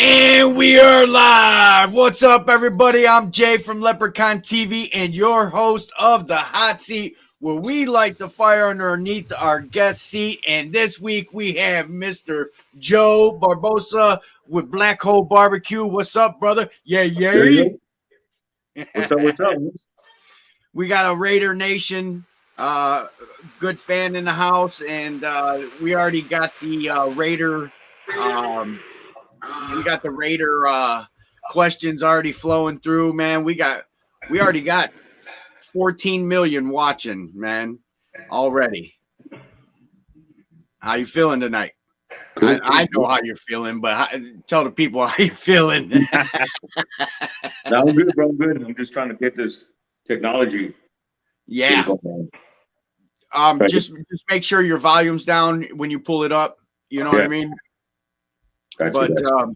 And we are live. What's up, everybody? I'm Jay from Leprechaun TV and your host of The Hot Seat, where we light the fire underneath our guest seat. And this week we have Mr. Joe Barbosa with Black Hole BBQ. What's up, brother? Yay. What's up? We got a Raider Nation good fan in the house, and we already got the Raider questions already flowing through, man. We already got 14 million watching, man, already. How you feeling tonight? Cool. I know how you're feeling, but tell the people how you're feeling. No, I'm good, bro. I'm good. I'm just trying to get this technology. Yeah. Just make sure your volume's down when you pull it up. You know what I mean? Gotcha.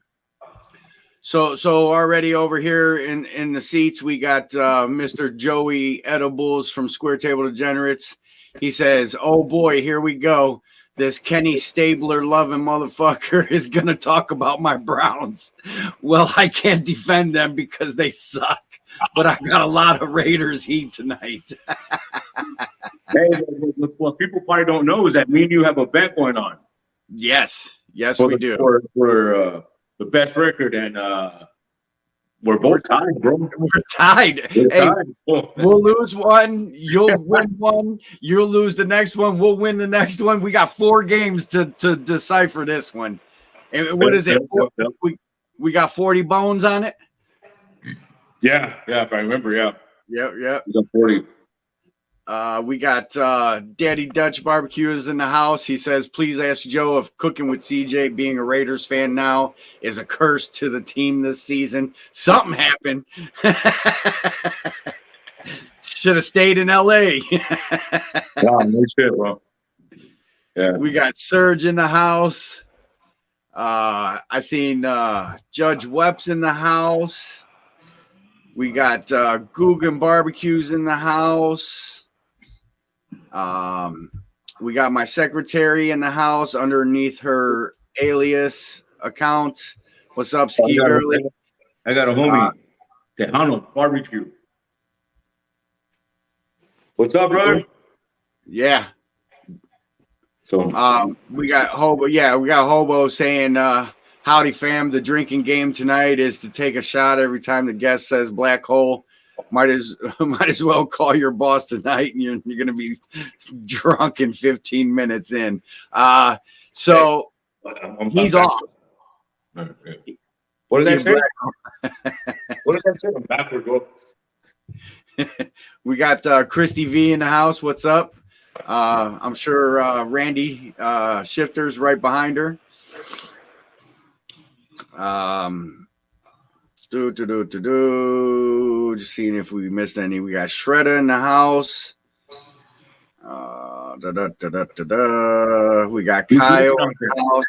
So already over here in the seats, we got Mr. Joey Edibles from Square Table Degenerates. He says, "Oh boy, here we go. This Kenny Stabler loving motherfucker is gonna talk about my Browns. Well, I can't defend them because they suck, but I got a lot of Raiders heat tonight." Hey, what people probably don't know is that me and you have a bet going on. Yes, we do. For the best record, and we're both tied, bro. We're tied. We'll lose one. You'll win one. You'll lose the next one. We'll win the next one. We got 4 games to decipher this one. And what is it? We got 40 bones on it? Yeah, if I remember, yeah. Yep. We got 40. We got Daddy Dutch Barbecue is in the house. He says, "Please ask Joe if cooking with CJ, being a Raiders fan now, is a curse to the team this season. Something happened. Should have stayed in LA." No shit, bro. Yeah. We got Serge in the house. I seen Judge Weps in the house. We got Guggen Barbecues in the house. We got my secretary in the house underneath her alias account. What's up, Ski Girly? I got a homie, Tejano Barbecue. What's up, brother? Yeah. So we got Hobo. Yeah, we got Hobo saying, "Howdy, fam. The drinking game tonight is to take a shot every time the guest says black hole. Might as well call your boss tonight, and you're going to be drunk in 15 minutes in." So he's off. What does that say? What does that say? I'm backward, bro. We got Christy V in the house. What's up? I'm sure Randy Shifter's right behind her. Just seeing if we missed any. We got Shredder in the house. We got Kyle in the house.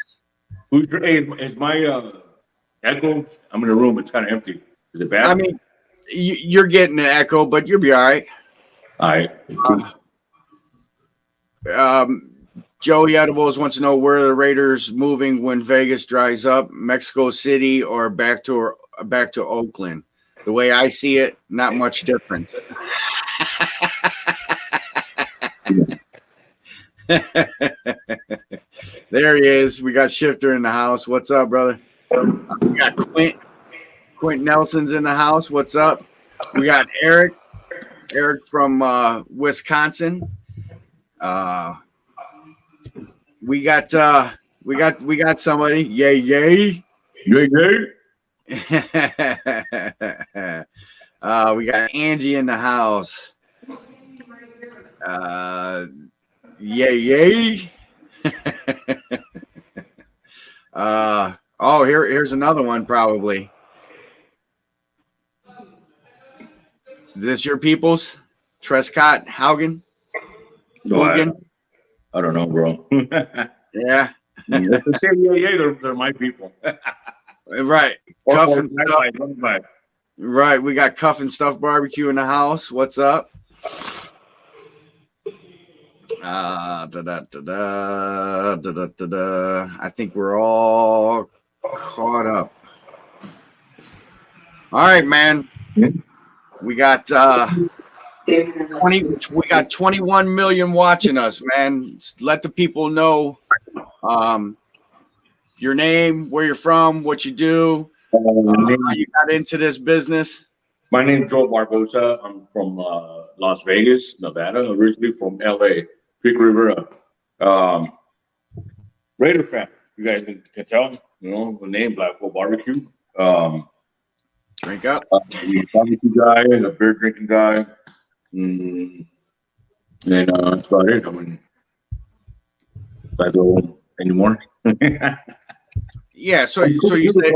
Is my echo? I'm in a room. It's kind of empty. Is it bad? I mean, you're getting an echo, but you'll be all right. All right. Joey Edibles wants to know where the Raiders moving when Vegas dries up, Mexico City or back to Oakland. The way I see it, not much difference. There he is. We got Shifter in the house. What's up, brother? We got Quint Nelson's in the house. What's up? We got Eric from Wisconsin. We got somebody. Yay. We got Angie in the house. Yay. Here's another one probably. This your peoples? Trescott Haugen? No, I don't know, bro. Yeah. If they say they're my people. Right. Cuff and stuff. Right. We got Cuff and Stuff Barbecue in the house. What's up? I think we're all caught up. All right, man. Yeah. We got 21 million watching us, man. Let the people know your name, where you're from, what you do, how you got into this business. My name's Joe Barbosa. I'm from Las Vegas, Nevada, originally from LA, Peak River. Raider fan. You guys can tell, the name Black Hole Barbecue. Drink up. I'm a barbecue guy and a beer drinking guy. And that's about it. I mean, that's all anymore. Yeah, so you said,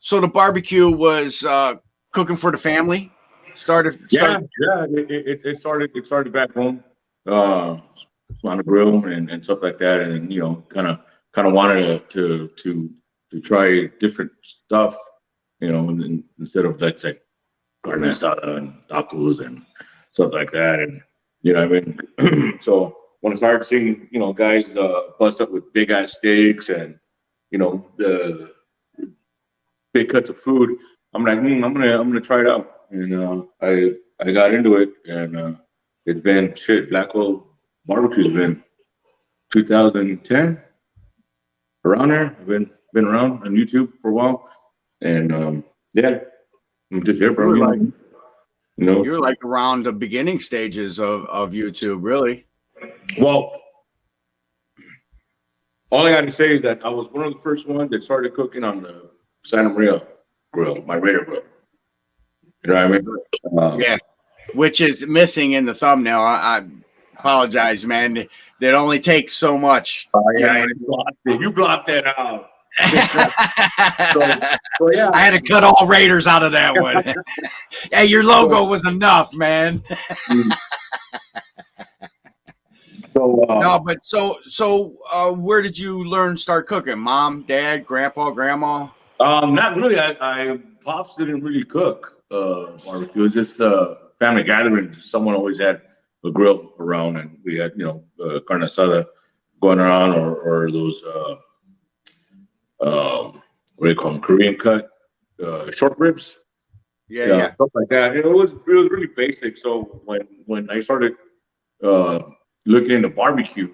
so the barbecue was cooking for the family. Yeah. It started back home, on the grill and stuff like that, and kind of wanted to try different stuff, and instead of let's say carne asada and tacos and stuff like that, and what I mean. So when I started seeing guys bust up with big ass steaks and the big cuts of food, I'm like, I'm gonna try it out, and I got into it, and it's been Black Hole Barbecue's been 2010 around there. I've been around on YouTube for a while, and yeah, I'm just here, bro. You're like around the beginning stages of YouTube, really. Well, all I got to say is that I was one of the first ones that started cooking on the Santa Maria grill, my Raider grill. You know what I mean? Yeah, which is missing in the thumbnail. I apologize, man. It only takes so much. You blocked that out. So yeah, I had to cut all Raiders out of that one. Hey, your logo was enough, man. No, but so where did you start cooking? Mom, dad, grandpa, grandma? Not really. I pops didn't really cook barbecue. It was just family gathering. Someone always had a grill around, and we had carne asada going around, or those what do you call them? Korean cut short ribs. Yeah, stuff like that. It was really basic. So when I started looking into barbecue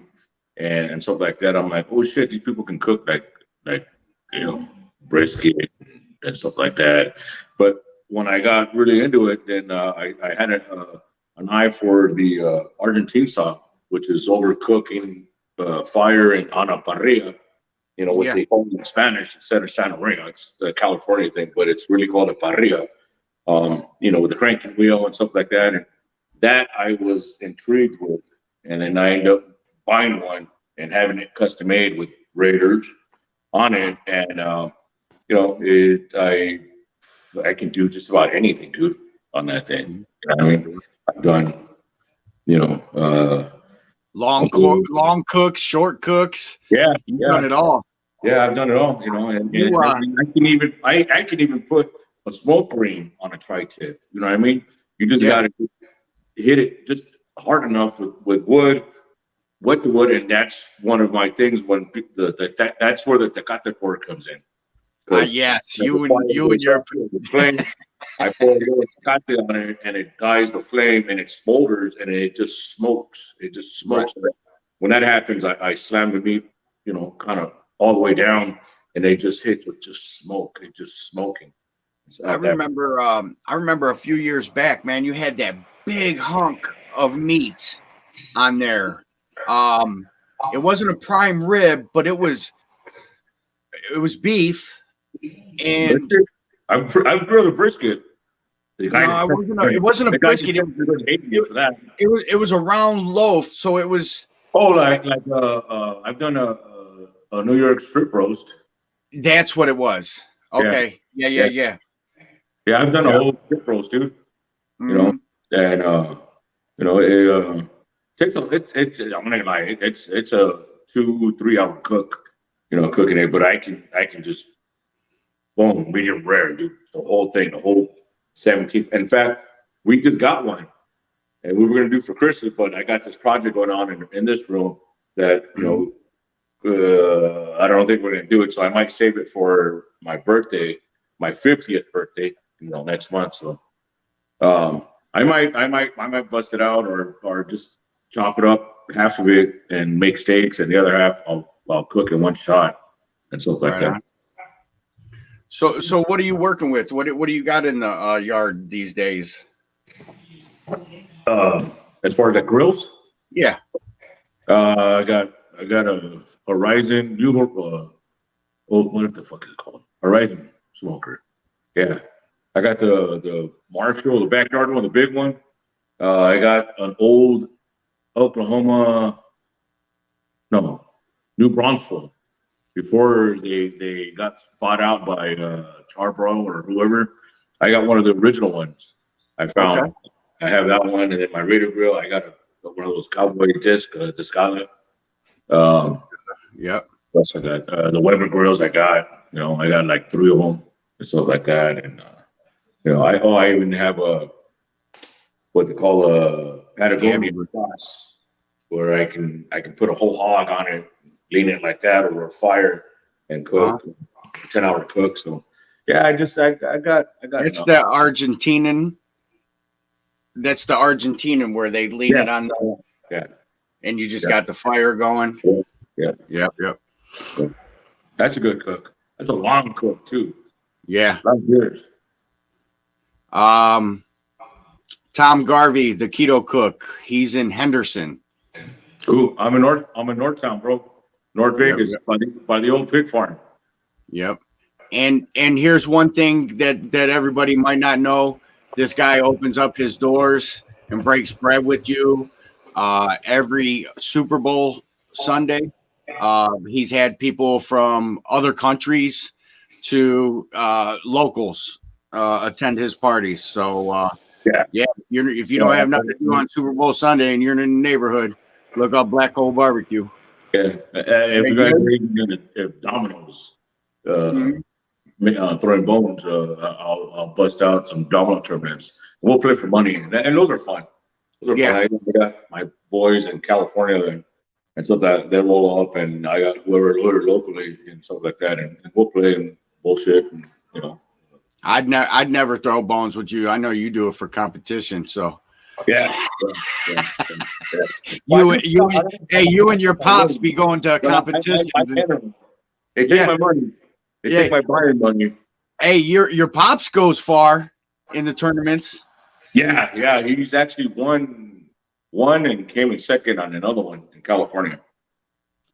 and stuff like that, I'm like, oh shit, these people can cook like brisket and stuff like that. But when I got really into it, then I had an eye for the Argentine style, which is overcooking fire and on a parrilla. What they call it in Spanish instead of Santa Maria. It's the California thing, but it's really called a parrilla. With the cranking wheel and stuff like that. And that I was intrigued with. And then I ended up buying one and having it custom made with Raiders on it. And, I can do just about anything, dude, on that thing. I mean, I've done, long cooks, short cooks. Yeah. You've done it all. Yeah, I've done it all, and I can even put a smoke ring on a tri-tip. You know what I mean? You just got to hit it just hard enough with wood, wet the wood, and that's one of my things. When that's where the tecate pork comes in. Yes, you and your flame. I pour a little tecate on it, and it dyes the flame, and it smolders, and it just smokes. It just smokes. Right. When that happens, I slam the meat, kind of all the way down, and they just hit with just smoke. It's just smoking. I remember a few years back, man, you had that big hunk of meat on there. It wasn't a prime rib, but it was beef. And I've grilled a brisket. No, it wasn't a brisket. It was a round loaf, so it was. Oh, I've done a New York strip roast. That's what it was. Okay. Yeah. Yeah, I've done a whole strip roast, dude. And it takes I'm not gonna lie, it's a 2-3 hour cook, cooking it, but I can just boom, medium rare, dude. The whole thing, the whole 17. In fact, we just got one, and we were gonna do for Christmas, but I got this project going on in this room that I don't think we're gonna do it, so I might save it for my birthday. my 50th birthday, next month. So I might bust it out or just chop it up, half of it, and make steaks, and the other half I'll cook in one shot and stuff like that. So what are you working with? What do you got in the yard these days? As far as the grills, yeah, I got a Horizon what the fuck is it called? Horizon smoker. Yeah, I got the Marshall, the backyard one, the big one. I got an old New Braunfels before they got bought out by Charbro or whoever. I got one of the original ones I found. Okay. I have that one, and then my Raider grill. I got one of those cowboy Discala. Yep. Plus I got the Weber grills. I got like 3 of them and stuff like that, and I even have what they call a Patagonia sauce, where I can put a whole hog on it, lean it like that over a fire, and cook. 10-hour cook. So yeah, I got. It's the Argentinian. That's the Argentinian where they lean it on the and you just got the fire going. Yep. That's a good cook. That's a long cook too. Yeah. That's years. Tom Garvey, the keto cook. He's in Henderson. Cool. I'm in Northtown, bro. North Vegas, by the old pig farm. Yep. And here's one thing that everybody might not know. This guy opens up his doors and breaks bread with you every Super Bowl Sunday. He's had people from other countries to locals attend his parties. So if you don't have nothing to do on Super Bowl Sunday and you're in the neighborhood, look up Black Hole Barbecue. Yeah, if you guys are eating at Domino's, throwing bones, I'll bust out some domino tournaments. We'll play for money, and those are fun. Fun. I got my boys in California, and so that they roll up, and I got whoever locally and stuff like that, and we'll play and bullshit, and I'd never throw bones with you. I know you do it for competition, so. Yeah. You and your pops be going to competitions. They take my money. They take my buying money. Hey, your pops goes far in the tournaments. Yeah. He's actually won and came in second on another one in California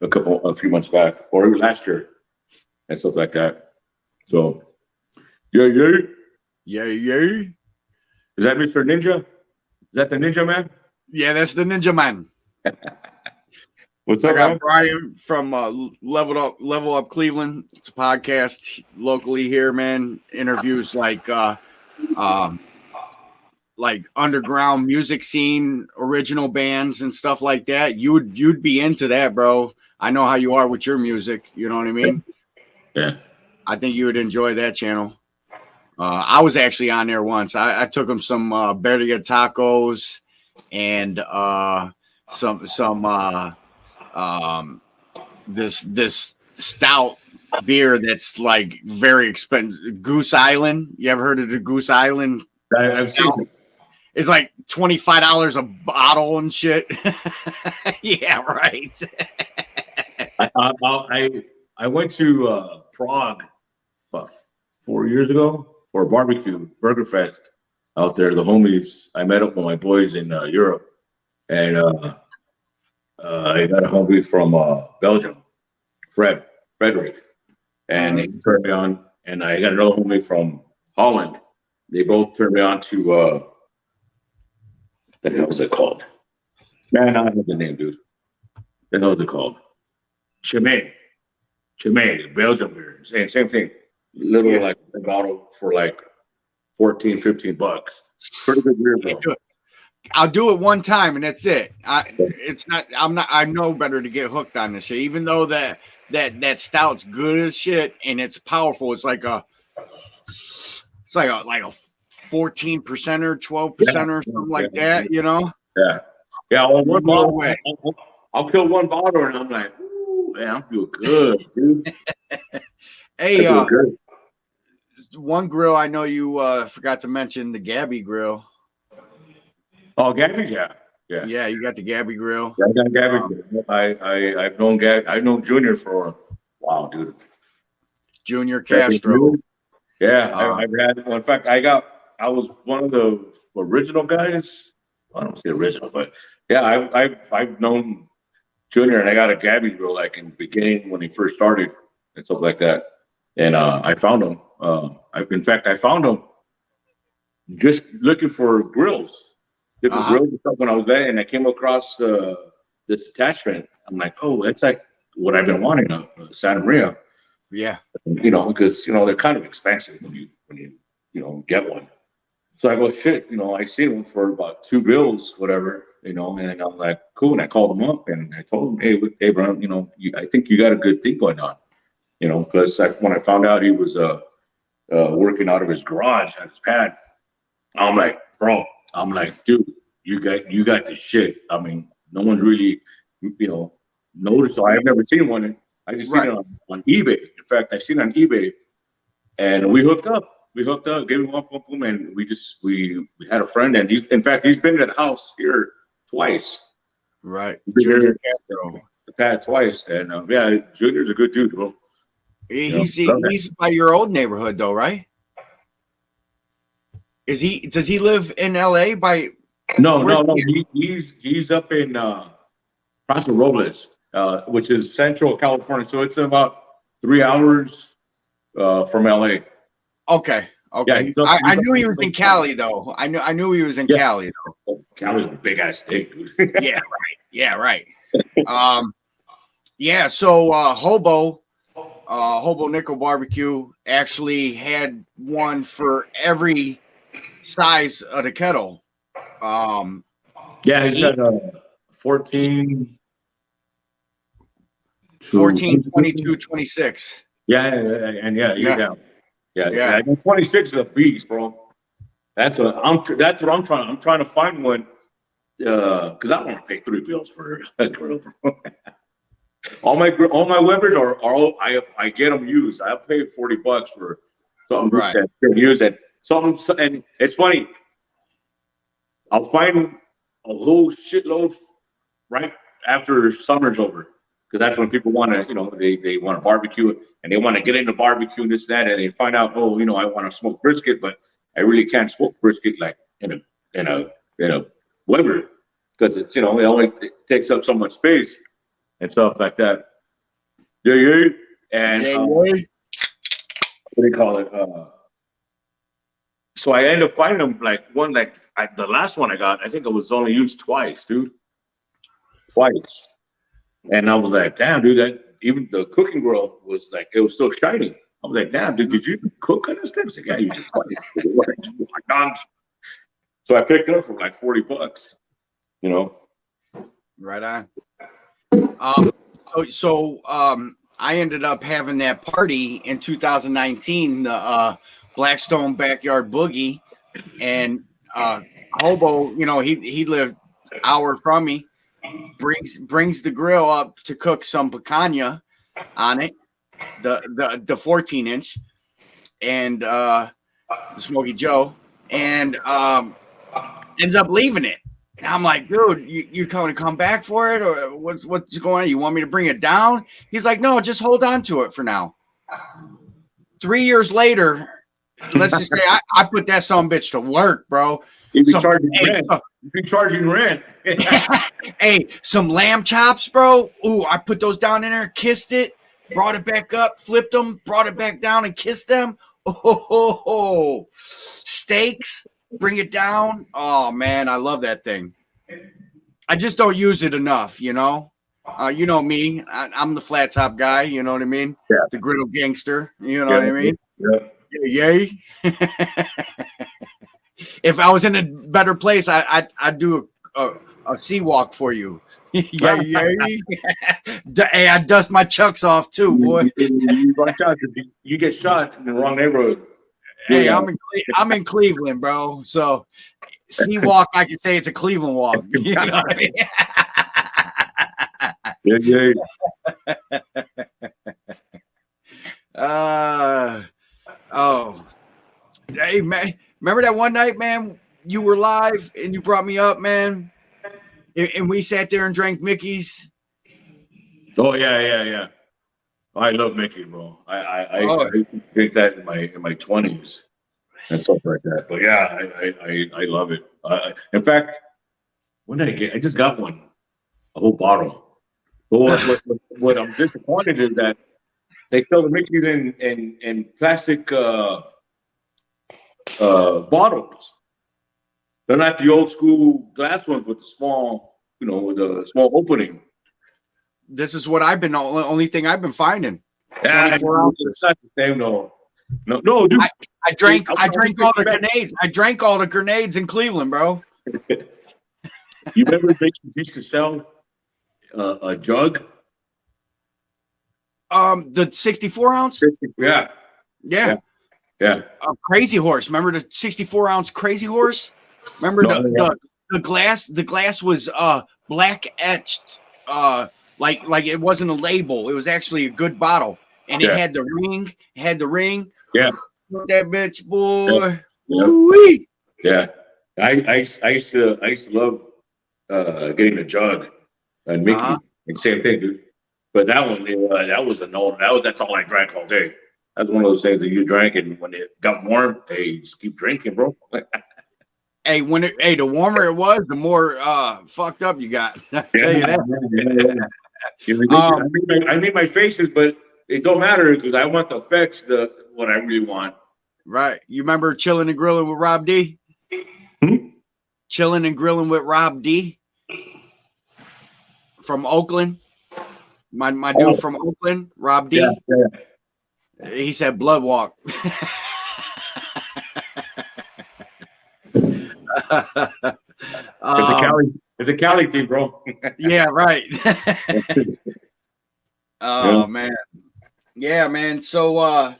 a few months back, or even last year, and stuff like that. So, yeah. Is that Mr. Ninja? Is that the Ninja Man? Yeah, that's the Ninja Man. What's up, I got man? Brian from Level Up Cleveland. It's a podcast locally here, man. Interviews like underground music scene, original bands and stuff like that. You'd be into that, bro. I know how you are with your music. You know what I mean? Yeah. I think you would enjoy that channel. I was actually on there once. I took them some birria tacos and this stout beer that's like very expensive. Goose Island. You ever heard of the Goose Island? I've seen it. It's like $25 a bottle and shit. Yeah, right. I went to Prague about 4 years ago for a barbecue burger fest out there. The homies, I met up with my boys in Europe, and I got a homie from Belgium, Frederick, and he turned me on. And I got another homie from Holland. They both turned me on to what the hell was it called? Man, I don't know the name, dude. What the hell is it called? Chimay, Belgium beer. Same thing. Little like a bottle for like $14, $15. Pretty good beer, bro. I'll do it one time and that's it. I know better to get hooked on this shit. Even though that stout's good as shit and it's powerful. It's like a 14% or 12% or something like that, you know? Yeah. Well, one bottle, I'll kill one bottle and I'm like, ooh, man, I feel good, dude. Hey, one grill I know you forgot to mention, the Gabby grill. Oh, Gabby's, yeah. Yeah, you got the Gabby grill. Yeah, I got Gabby. I've known I've known Junior for wow, dude. Junior Castro. Yeah, I've had. Well, in fact, I was one of the original guys. I don't say original, but yeah, I've known Junior, and I got a Gabby grill like in the beginning when he first started and stuff like that. And I found him. In fact, I found him just looking for grills, different grills and stuff when I was there, and I came across this attachment. I'm like, oh, that's like what I've been wanting, a Santa Maria. Yeah. You know, because they're kind of expensive when you get one. So I go, shit, I seen them for about $2, whatever, and I'm like, cool. And I called him up and I told him, hey, Brown, I think you got a good thing going on, because when I found out he was working out of his garage at his pad, I'm like, bro, dude, you got the shit. I mean, no one really, noticed. So I've never seen one. I just seen it on eBay. In fact, I seen it on eBay, and we hooked up. Gave him one, and we had a friend, and he's been to the house here twice. Right, Junior Castro. The pad twice, and yeah, Junior's a good dude, bro. He's by your old neighborhood, though, right? Does he live in LA by? No. He's up in Paso Robles, which is Central California. So it's about 3 hours from LA. Okay. Yeah, I knew he was in Cali, though. I knew he was in Cali, though. Cali's a big ass state, dude. Yeah, right. Yeah. So Hobo Nickel Barbecue actually had one for every size of the kettle. He's got 14, 22, 26. Yeah. 26 is a beast, bro. That's what I'm trying. I'm trying to find one because I don't want to pay $3 for a grill. all my Webers are all I get them used. I pay $40 for something that can use it. And it's funny. I'll find a whole shitload right after summer's over. Because that's when people want to, they want to barbecue and they want to get into barbecue and this, that, and they find out, I want to smoke brisket, but I really can't smoke brisket like in a Weber because it's, it only takes up so much space and stuff like that. And what do you call it? So I ended up finding them the last one I got, I think it was only used twice, dude. Twice. And I was like, damn, dude, that even the cooking grill was like, it was so shiny. I was like, damn, dude, did you cook on this thing? I was like, yeah, I used it twice. So I picked it up for like $40, Right on. I ended up having that party in 2019, the Blackstone Backyard Boogie, and Hobo, he lived an hour from me. Brings the grill up to cook some picanha on it, the 14-inch, and the Smoky Joe, and ends up leaving it. And I'm like, dude, you come back for it, or what's going on? You want me to bring it down? He's like, no, just hold on to it for now. 3 years later, let's just say I put that son bitch to work, bro. If you're charging rent. Hey, some lamb chops, bro. Ooh, I put those down in there, kissed it, brought it back up, flipped them, brought it back down and kissed them. Oh, steaks, bring it down. Oh, man, I love that thing. I just don't use it enough, you know me. I'm the flat top guy, you know what I mean? Yeah. The griddle gangster, you know what I mean? Yeah. Yay. If I was in a better place, I'd do a sea walk for you. Hey, I dust my chucks off too, boy. You get shot in the wrong neighborhood. Hey, I'm in Cleveland, bro. So sea walk, I can say it's a Cleveland walk. You know what I mean? Hey man, remember that one night, man? You were live and you brought me up, man, and we sat there and drank Mickey's. Oh yeah. I love Mickey, bro. I Oh, used to drink that in my 20s and stuff like that. But yeah, I love it. In fact, when did I get? I just got one, a whole bottle. But what I'm disappointed is that they sell the Mickey's in plastic bottles. They're not the old school glass ones with the small, with a small opening. this is what I've been only thing I've been finding. Yeah, 24 ounces. it's not the same, no. No, dude. I drank all the grenades. I drank all the grenades in Cleveland, bro. You remember they used to sell a jug? The 64 ounce. Yeah. Crazy Horse. Remember the 64 ounce Crazy Horse? Remember the glass? The glass was black etched. Like it wasn't a label. It was actually a good bottle, and it had the ring. It had the ring. Yeah. That bitch, boy. Yeah. I used to love getting a jug and Mickey. And same thing, dude. But that one, that was a no. That's all I drank all day. That's one of those things that you drank, and when it got warm, hey, you just keep drinking, bro. Hey, the warmer it was, the more fucked up you got. I tell you that. I made my faces, but it don't matter because I want the effects, what I really want. Right. You remember chilling and grilling with Rob D? Chilling and grilling with Rob D from Oakland. My dude from Oakland, Rob D. Yeah. He said blood walk. It's a Cali thing, bro. Yeah, right. Oh man. Yeah, man. So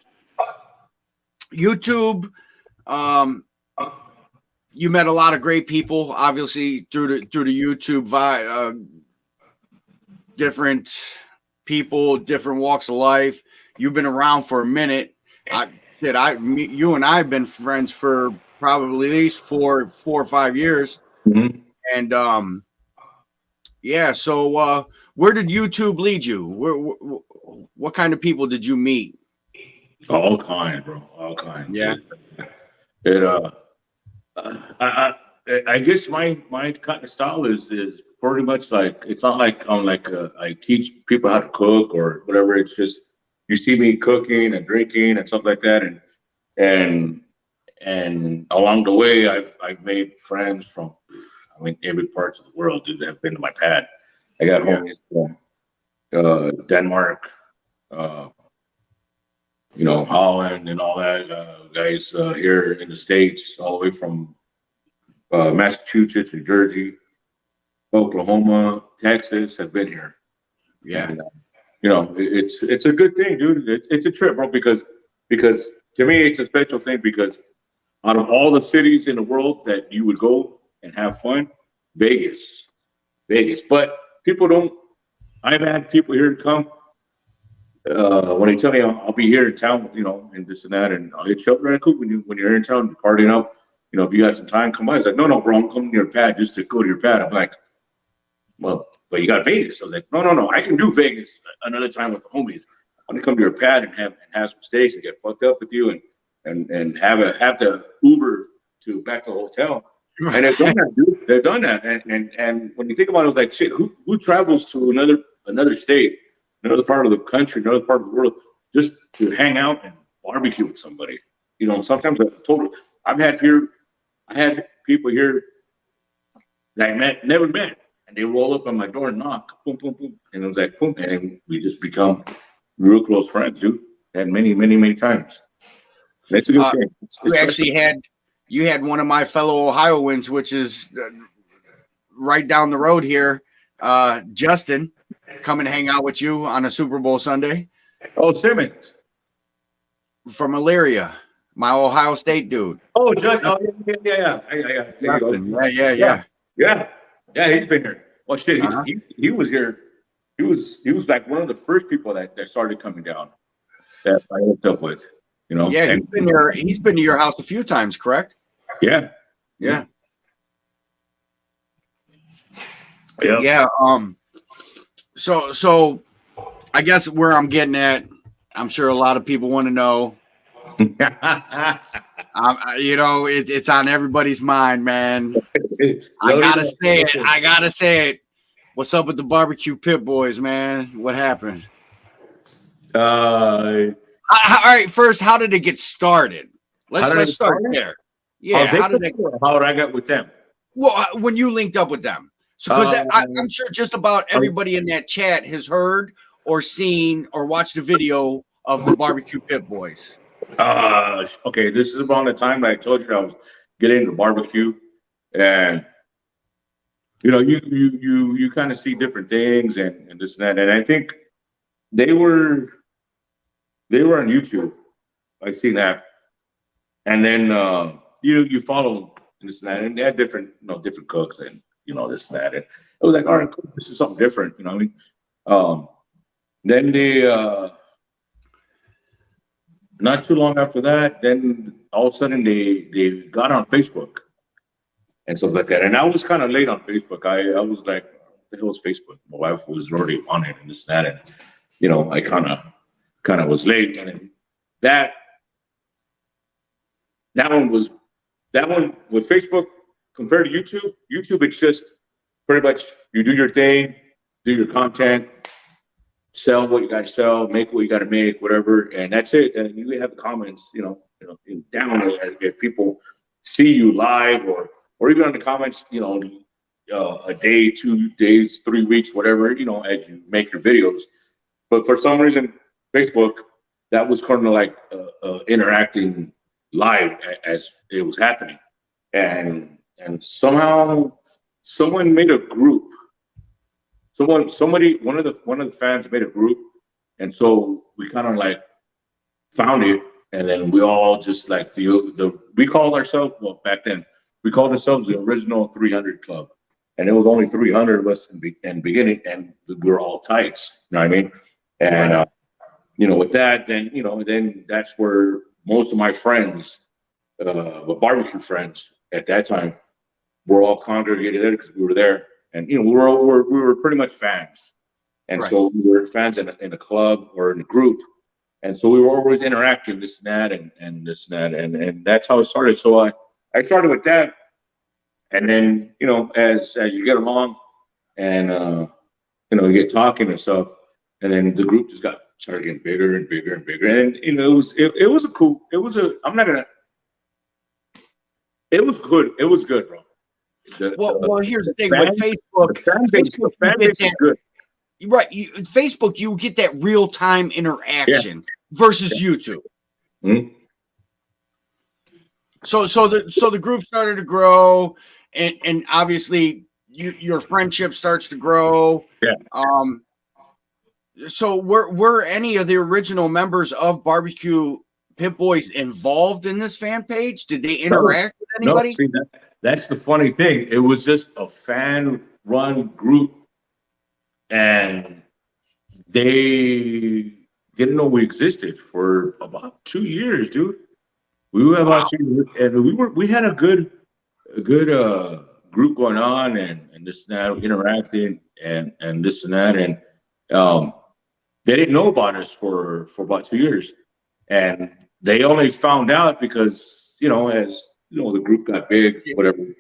YouTube, you met a lot of great people, obviously through the YouTube different people, different walks of life. You've been around for a minute. You and I have been friends for probably at least four or 5 years. Mm-hmm. And yeah. So where did YouTube lead you? What kind of people did you meet? All kind, bro. All kind. Yeah. I guess my kind of style is pretty much like, it's not like I teach people how to cook or whatever. It's just you see me cooking and drinking and stuff like that, and along the way I've made friends from every part of the world, dude, that have been to my pad. I got homies from Denmark, Holland and all that, guys here in the States, all the way from Massachusetts, New Jersey, Oklahoma, Texas, have been here. Yeah. And, it's a good thing, dude. It's a trip, bro, because to me it's a special thing, because out of all the cities in the world that you would go and have fun, Vegas. But people don't. I've had people here come when they tell me I'll be here in town, and this and that, and I'll hit you up right quick when you're in town partying up. If you got some time, come by. It's like, no, bro, I'm coming to your pad just to go to your pad. I'm like, well, but you got Vegas. I was like, no, I can do Vegas another time with the homies. I want to come to your pad and have some steaks and get fucked up with you and have the Uber back to the hotel. And they've done that, dude. They've done that. And when you think about it, it's like, shit, who travels to another state, another part of the country, another part of the world, just to hang out and barbecue with somebody? Sometimes I've had people here that I never met, and they roll up on my door and knock, boom, boom, boom, and it was like, boom, and we just become real close friends, dude. And many, many, many times. That's a good thing. You had one of my fellow Ohioans, which is right down the road here, Justin, come and hang out with you on a Super Bowl Sunday. Oh, Simmons. From Elyria, my Ohio State dude. Oh, Justin. Oh, yeah. Yeah, he's been here. Well, shit, he was here. He was like one of the first people that started coming down that I hooked up with. You know, Yeah, and he's been to your house a few times, correct? yeah, Yeah. yeah. Yeah. So I guess where I'm getting at, I'm sure a lot of people want to know. You know, it's on everybody's mind, man. I gotta say it. I gotta say it. What's up with the barbecue pit boys, man? What happened? All right, first, how did it get started? Let's start there. Yeah, how did I get with them? Well, when you linked up with them, so because I'm sure just about everybody in that chat has heard or seen or watched a video of the barbecue pit boys. Okay, this is around the time I told you I was getting into barbecue, and you know, you kind of see different things and this and that, and I think they were on YouTube. I seen that, and then you follow this and that, and they had different different cooks and this and that, and it was like, all right, cool, this is something different, you know what I mean? Then they not too long after that, then all of a sudden they got on Facebook and stuff like that, and I was kind of late on Facebook. I was like, what the hell is Facebook? My wife was already on it and this and that, and I kind of was late, and then that one with Facebook compared to YouTube. YouTube, it's just pretty much you do your thing, do your content, sell what you got to sell, make what you got to make, whatever, and that's it. And you have comments, down there if people see you live or even on the comments, a day, 2 days, 3 weeks, whatever, as you make your videos. But for some reason, Facebook, that was kind of like interacting live as it was happening, and somehow someone made a group. One of the fans made a group, and so we kind of like found it, and then we all just like we called ourselves, well, back then we called ourselves the original 300 Club, and it was only 300 of us in the beginning, and we were all tights, you know what I mean? And with that, then that's where most of my friends, barbecue friends at that time, were all congregated there because we were there, and we were pretty much fans, and so we were fans in a club or in a group, and so we were always interacting this and that and this and that, and that's how it started. So I started with that, and then as you get along, and you get talking and stuff, and then the group just started getting bigger and bigger and bigger, and it was good, bro. Well, here's the thing with Facebook. The fan base is good. Right, Facebook, you get that real time interaction versus YouTube. Mm-hmm. So the group started to grow, and obviously your friendship starts to grow. Yeah. So were any of the original members of Barbecue Pit Boys involved in this fan page? Did they interact with anybody? No, see, that's the funny thing. It was just a fan-run group, and they didn't know we existed for about 2 years, dude. We were about 2 years, and we had a good group going on, and this and that, interacting, and this and that, and they didn't know about us for about 2 years, and they only found out because as the group got big, whatever.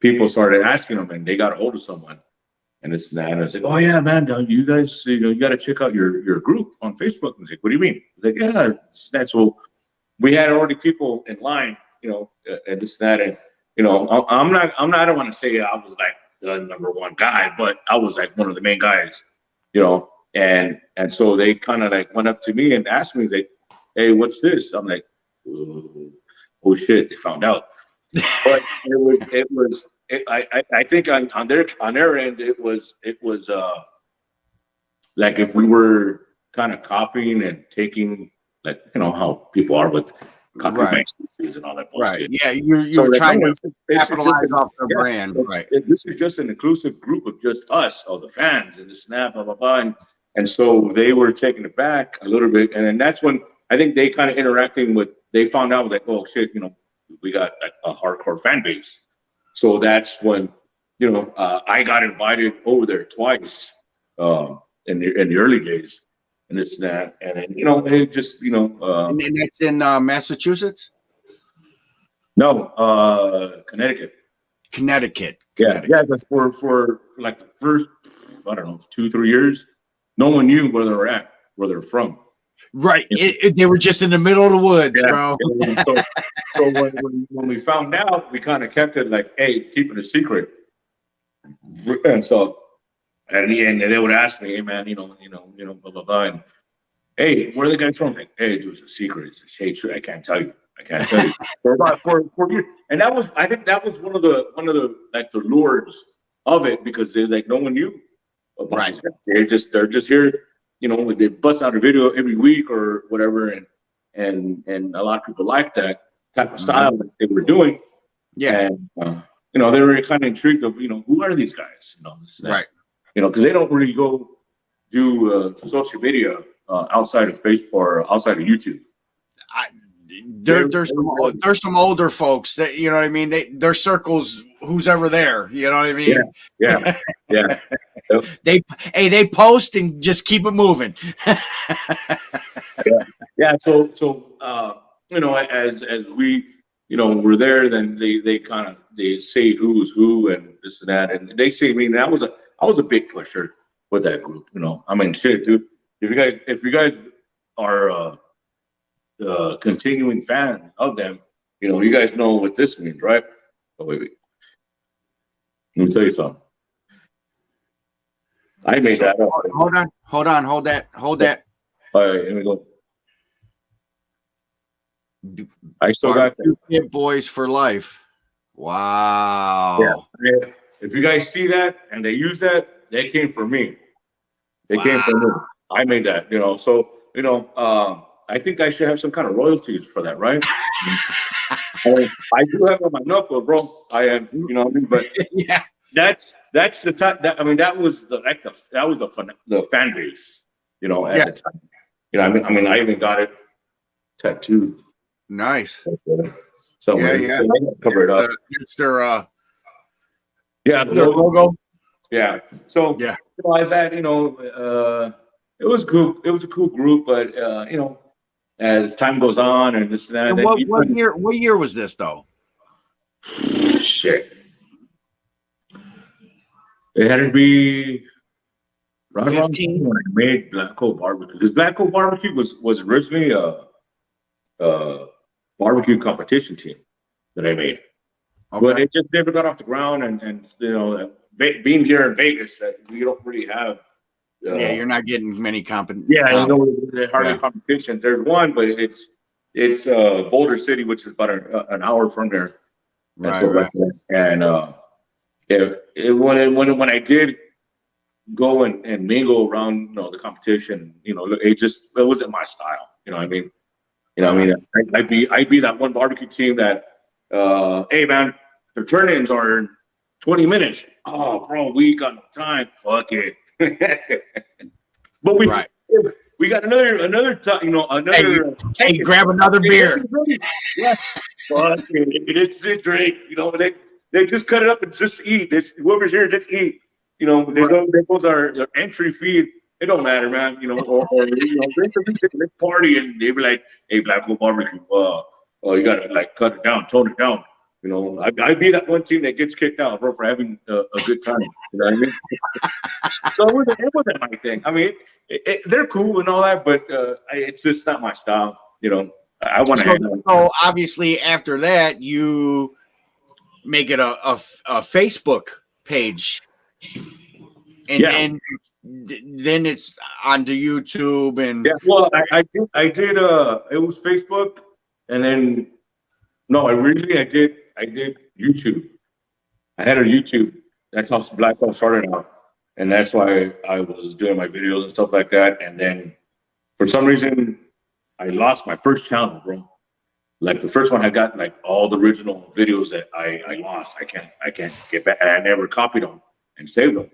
People started asking them, and they got a hold of someone, and this and that. And I was like, "Oh yeah, man, you guys, you got to check out your group on Facebook." And I was like, "What do you mean?" Like, "Yeah, that's so." We had already people in line, and this and that, and I don't want to say I was like the number one guy, but I was like one of the main guys, and so they kind of like went up to me and asked me, like, "Hey, what's this?" I'm like, "Oh shit, they found out." But I think on their end it was like if we were kind of copying and taking, like, how people are with copy mixes and all that bullshit. Yeah, you're trying to capitalize off their brand, right? This is just an inclusive group of just us, of the fans, and the snap, blah blah blah, and so they were taking it back a little bit, and then that's when I think they kind of interacting with. They found out like, oh shit, we got like a hardcore fan base. So that's when I got invited over there twice in the early days, and it's that, and then it just and that's in Massachusetts. No, Connecticut. Connecticut. Yeah, that's for like the first, I don't know, 2-3 years, no one knew where they were at, where they're from. Right. They were just in the middle of the woods, bro. So when we found out, we kind of kept it like, hey, keep it a secret. And so, and they would ask me, hey man, blah blah blah. And, hey, where are the guys from? Like, hey, dude, it's a secret. It's a shade tree. I can't tell you. For years. And I think that was one of the like the lures of it, because there's like no one knew about these guys. They're just here, they bust out a video every week or whatever, and a lot of people like that type of style that they were doing. Yeah. And they were kind of intrigued of, who are these guys? Right. Because they don't really go do social media outside of Facebook or outside of YouTube. There's some older folks that, you know what I mean? Their circles, who's ever there, you know what I mean? Yeah. They post and just keep it moving. Yeah. So as we we're there, then they say who's who and this and that, and they say, I mean, I was a big pusher with that group. I mean, shit, dude. If you guys are continuing fan of them, you guys know what this means, right? Oh wait. Let me tell you something. I made that up. Hold that. All right, here we go. I still got that. Hit boys for life. Wow. Yeah. If you guys see that and they use that, they came from me. They came from me. I made that, So, I think I should have some kind of royalties for that, right? I do have on my knuckle, bro. I am, what I mean? But yeah, that's the time. That was the fan base, at the time. I mean, I even got it tattooed. Nice. So cover it up. It's their their logo. Yeah. So as that, it was cool. It was a cool group, but as time goes on and this and that. And what year was this though? Shit. It had to be right around when I made Black Hole Barbecue, because Black Hole Barbecue was originally a barbecue competition team that I made, but it just never got off the ground. And being here in Vegas, we don't really have. You're not getting many competition. There's hardly competition. There's one, but it's Boulder City, which is about an hour from there. Right. And when I did go and mingle around, the competition, it wasn't my style. I mean, I'd be that one barbecue team that, hey man, the turn-ins are in 20 minutes. Oh, bro, we got no time. Fuck it. But we got another hey, grab another beer. Yeah, fuck it. It's a drink. They just cut it up and just eat. Whoever's here, just eat. Those are their entry fee. It don't matter, man. Let's party, and they be like, "Hey, Black Hole Barbecue, you gotta like cut it down, tone it down." I'd be that one team that gets kicked out, bro, for having a good time. You know what I mean? So it wasn't my thing. I mean, they're cool and all that, but it's just not my style. I want to hang out. So obviously, after that, you make it a Facebook page, and then it's onto YouTube and Well, I did. It was Facebook, and then I did YouTube. I had a YouTube. That's how Black Hole started out, and that's why I was doing my videos and stuff like that. And then, for some reason, I lost my first channel, bro. Like the first one, I got like all the original videos that I lost. I can't get back. I never copied them and saved them.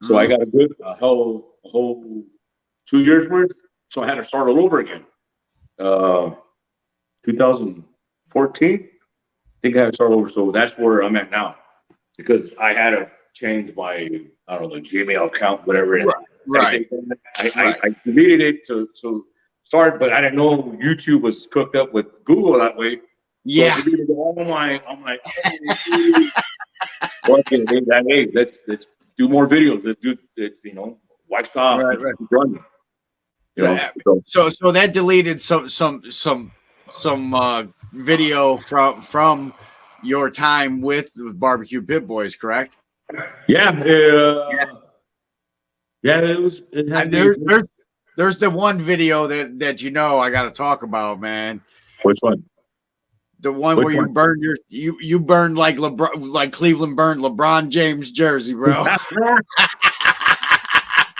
So I got a whole 2 years worth. So I had to start all over again. 2014. I think I had to start over. So that's where I'm at now because I had to change my, I don't know, the Gmail account, whatever. And Right. I deleted it to start, but I didn't know YouTube was cooked up with Google that way. So I deleted all my, I'm like, hey, let's do more videos. Let's do it, you know, why stop? Right. Running. You know, So that deleted some video from your time with Barbecue Pit Boys, correct? Yeah, it was. It had there's the one video that you know I got to talk about, man. Which one? The one where you burned you burned like LeBron, like Cleveland burned LeBron James jersey, bro.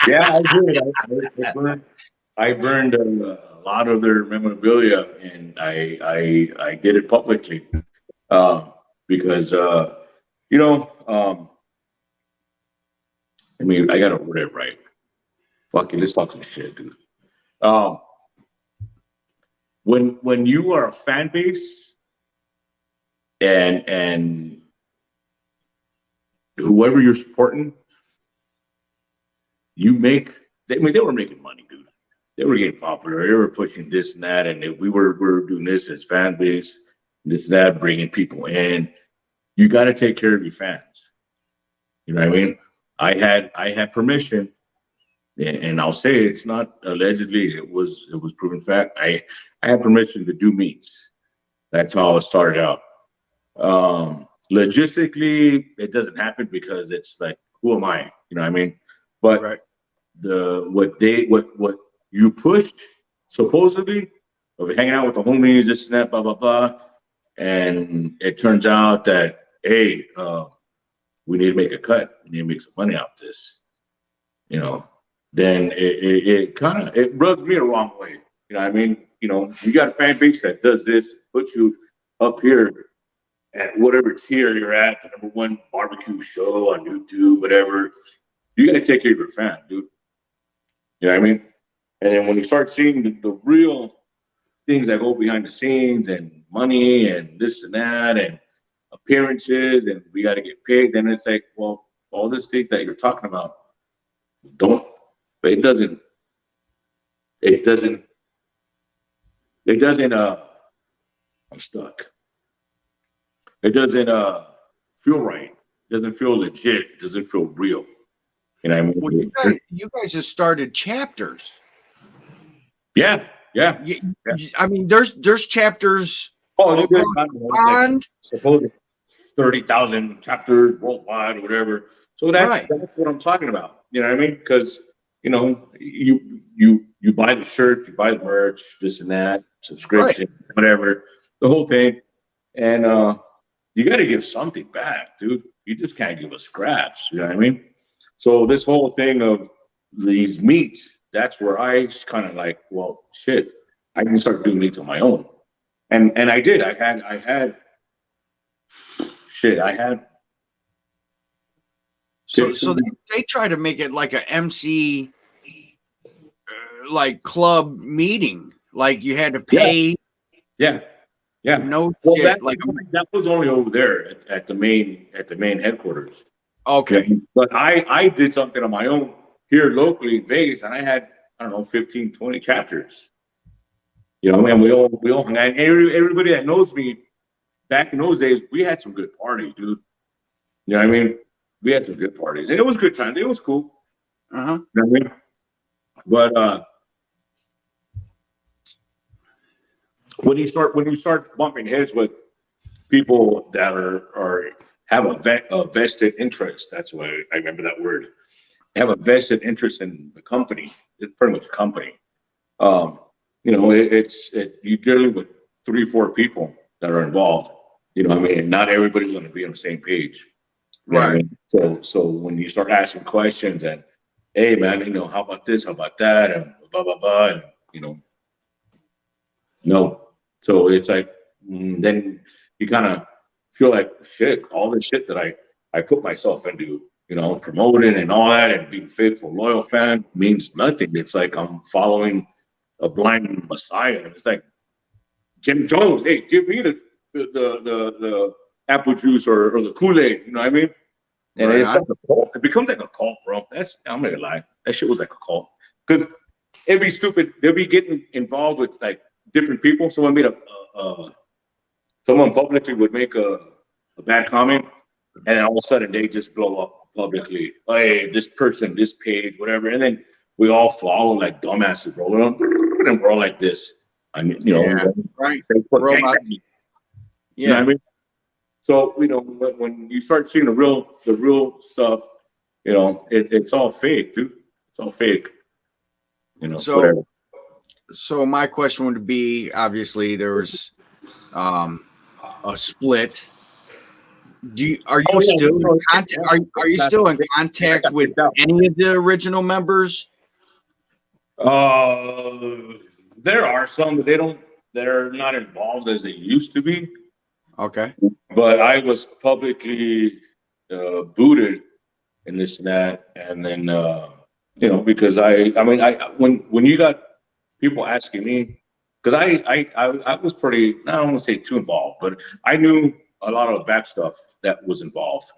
Yeah, I did. I burned a lot of their memorabilia, and I did it publicly because you know, I mean, I gotta word it right. Fuck it, let's talk some shit, dude. When you are a fan base and whoever you're supporting, you make. I mean, they were making money, dude. They were getting popular. They were pushing this and that, and we were doing this as fan base, this and that, bringing people in. You got to take care of your fans. You know what I mean? I had permission, and I'll say it's not allegedly. It was proven fact. I had permission to do meets. That's how it started out. Logistically, it doesn't happen because it's like, who am I? You know what I mean? But right. What you pushed supposedly of hanging out with the homies, this and that, blah blah blah, and it turns out that hey, we need to make a cut. We need to make some money off this. You know, then it kind of rubs me the wrong way. You know what I mean? You know, you got a fan base that does this, puts you up here at whatever tier you're at, the #1 barbecue show on YouTube, whatever. You got to take care of your fan, dude. You know what I mean? And then when you start seeing the real things that go behind the scenes and money and this and that and appearances and we got to get paid, then it's like, well, all this thing that you're talking about, it doesn't, I'm stuck. It doesn't feel right. It doesn't feel legit. It doesn't feel real. You know what I mean? Well, you guys just started chapters. Yeah. I mean, there's chapters. Oh, supposedly 30,000 chapters worldwide or whatever. So that's what I'm talking about. You know what I mean? Because you know, you buy the shirt, you buy the merch, this and that, subscription, whatever, the whole thing, and you got to give something back, dude. You just can't give us scraps. You know what I mean? So this whole thing of these meats, that's where I kind of like, well, shit, I can start doing meats on my own. And I did. I had So they try to make it like a MC like club meeting. Like you had to pay. Yeah. No well, shit. That was only over there at the main headquarters. Okay. Yeah. But I did something on my own here locally in Vegas, and I had, I don't know, 15, 20 chapters. You know, and we all hung out. And everybody that knows me back in those days, we had some good parties, dude. You know what I mean? We had some good parties. And it was good time. It was cool. Uh-huh. You know what I mean? But when you start bumping heads with people that have a vested interest, that's why I remember that word. Have a vested interest in the company. It's pretty much a company. You know, you're dealing with 3 or 4 people that are involved. You know what I mean? And not everybody's going to be on the same page. You know what I mean? So when you start asking questions and, hey man, you know, how about this? How about that? And blah blah blah. And you know, no. So it's like then you kind of feel like shit. All this shit that I put myself into, you know, promoting and all that, and being faithful, loyal fan means nothing. It's like I'm following a blind messiah. And it's like Jim Jones, hey, give me the apple juice or the Kool-Aid. You know what I mean? And Right it's on. like a cult. It becomes like a cult, bro. I'm not gonna lie. That shit was like a cult. Because it'd be stupid. They'll be getting involved with like different people. Someone publicly would make a bad comment, and then all of a sudden they just blow up publicly. Hey, this person, this page, whatever. And then we all follow like dumbasses, bro. And we're all like this. I mean, Yeah, right. Facebook Robots. gangbang. You know what Yeah. I mean? So, when you start seeing the real stuff, it's all fake, dude. It's all fake. Whatever. So my question would be, obviously there was a split. Are you still in contact? Are you still in contact with any of the original members? There are some, but they're not involved as they used to be. Okay. But I was publicly booted and this and that, and then because when you got people asking me, because I was pretty, I don't want to say too involved, but I knew a lot of the back stuff that was involved,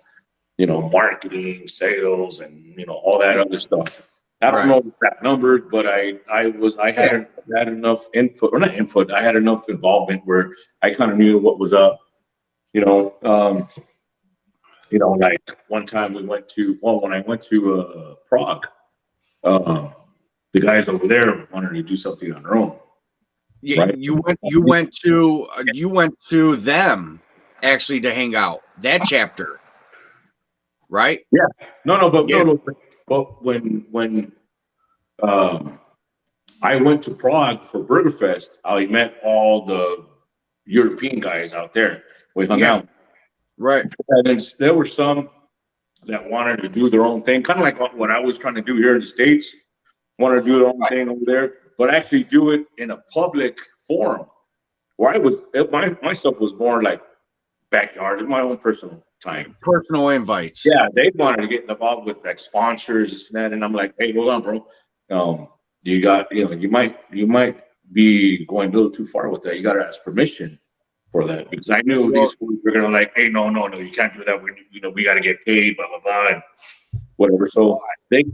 marketing, sales, and all that other stuff. I don't know the exact numbers, but I had enough input, or not input. I had enough involvement where I kind of knew what was up. Like one time when I went to Prague, the guys over there wanted to do something on their own. Yeah, right? You went to them actually to hang out, that chapter, right? Yeah. But when I went to Prague for Burger Fest, I met all the European guys out there. We hung out. Right. And then there were some that wanted to do their own thing, kind of like what I was trying to do here in the States. Wanted to do their own thing over there, but actually do it in a public forum where my stuff was more like backyard, in my own personal time. Personal invites. Yeah, they wanted to get involved with like sponsors, this and that. And I'm like, hey, hold on, bro. You might be going a little too far with that. You got to ask permission for that, because I knew these schools were gonna like, hey, no, you can't do that. We got to get paid, blah blah blah, and whatever. So they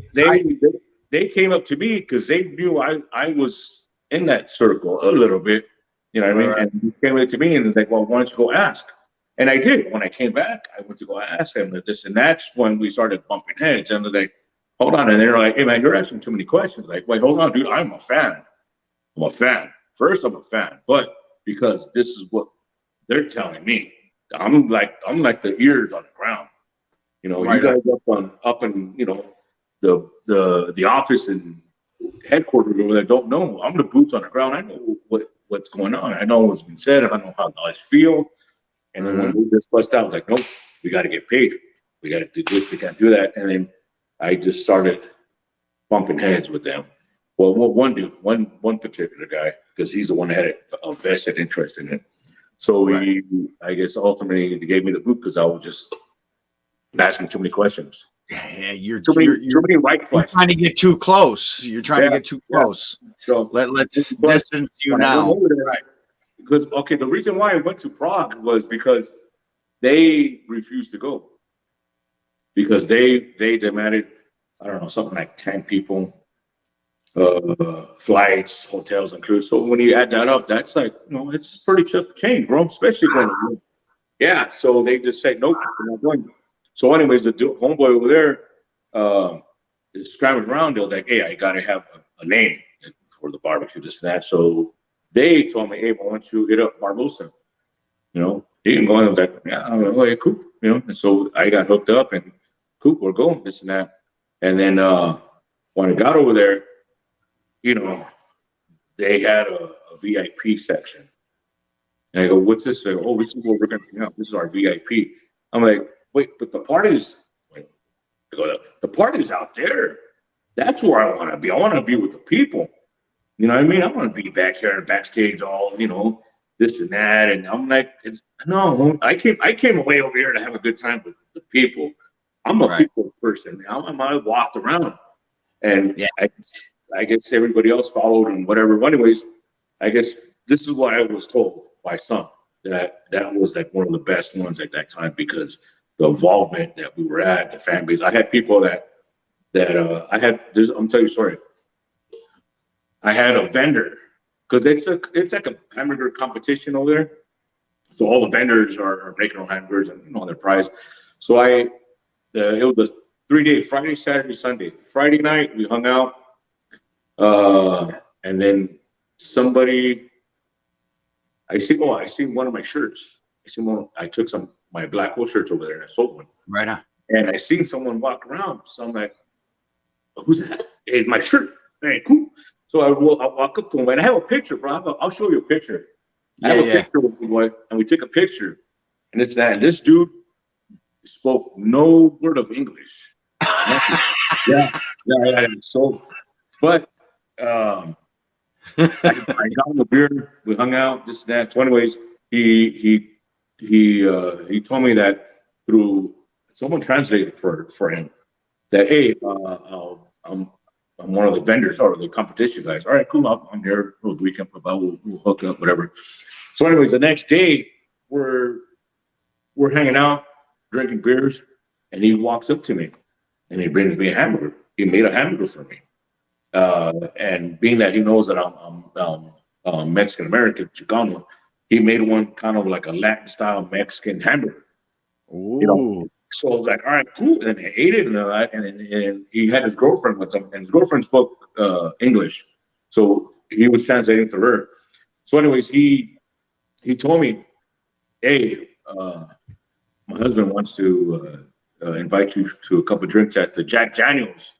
came up to me because they knew I was in that circle a little bit, you know what I mean? And they came up to me and was like, well, why don't you go ask? And I did. When I came back, I went to go ask them this, and that's when we started bumping heads. And they're like, hold on, and they're like, hey man, you're asking too many questions. Like, wait, hold on, dude, I'm a fan. First, I'm a fan, but because this is what they're telling me, I'm like the ears on the ground. You guys up in the office and headquarters over there don't know. I'm the boots on the ground. I know what's going on. I know what's been said. I know how guys feel. And then when we just bust out, like, nope, we got to get paid. We got to do this. We can't do that. And then I just started bumping heads with them. Well, one dude, one particular guy, because he's the one that had a vested interest in it. So I guess ultimately he gave me the boot because I was just asking too many questions. Yeah, you're too many right questions. You're trying to get too close. You're trying to get too close. So let's distance you now. Because the reason why I went to Prague was because they refused to go. Because they demanded, I don't know, something like 10 people. Flights, hotels included. So when you add that up, that's like, it's pretty chip change, bro. Especially going to, yeah. So they just say nope, we're not going. So, anyways, the homeboy over there is scrambling around. They're like, hey, I gotta have a name for the barbecue, this and that. So they told me, hey, why don't you hit up Barbosa? He didn't go. I was like, yeah, hey, cool. And so I got hooked up and cool, we're going, this and that. And then when I got over there, they had a VIP section. And I go, what's this? They go, oh, this is what we're going to do now. This is our VIP. I'm like, wait, but the party's out there. That's where I want to be. I want to be with the people. You know what I mean? I want to be back here backstage, all, this and that. And I'm like, I came away over here to have a good time with the people. I'm a people person. I walked around. And I guess everybody else followed and whatever. But anyways, I guess this is what I was told by some, that was like one of the best ones at that time, because the involvement that we were at, the fan base. I had people that I'm telling you a story. I had a vendor, because it's like a hamburger competition over there. So all the vendors are making their hamburgers and their prize. So it was a 3-day, Friday, Saturday, Sunday. Friday night we hung out, and then somebody, I see one of my shirts. I took my black hole shirts over there and I sold one. Right on. And I seen someone walk around. So I'm like, who's that? Hey, my shirt. Hey, cool. So I walk up to him and I have a picture, bro. I'll show you a picture. I have a picture with the boy, and we took a picture. And it's that. And this dude spoke no word of English. yeah. So, but I got him a beer. We hung out. This and that. So, anyways, he told me that through someone translated for him that, hey, I'm one of the vendors or the competition guys. All right, cool. I'm here. It was weekend, but we'll hook up, whatever. So, anyways, the next day we're hanging out, drinking beers, and he walks up to me and he brings me a hamburger. He made a hamburger for me, and being that he knows that I'm Mexican American, Chicano, he made one kind of like a Latin style Mexican hamburger. Ooh. So I was like, all right, cool. And I ate it, and he had his girlfriend with him, and his girlfriend spoke English, so he was translating to her. So, anyways, he told me, hey, my husband wants to invite you to a couple of drinks at the Jack Daniels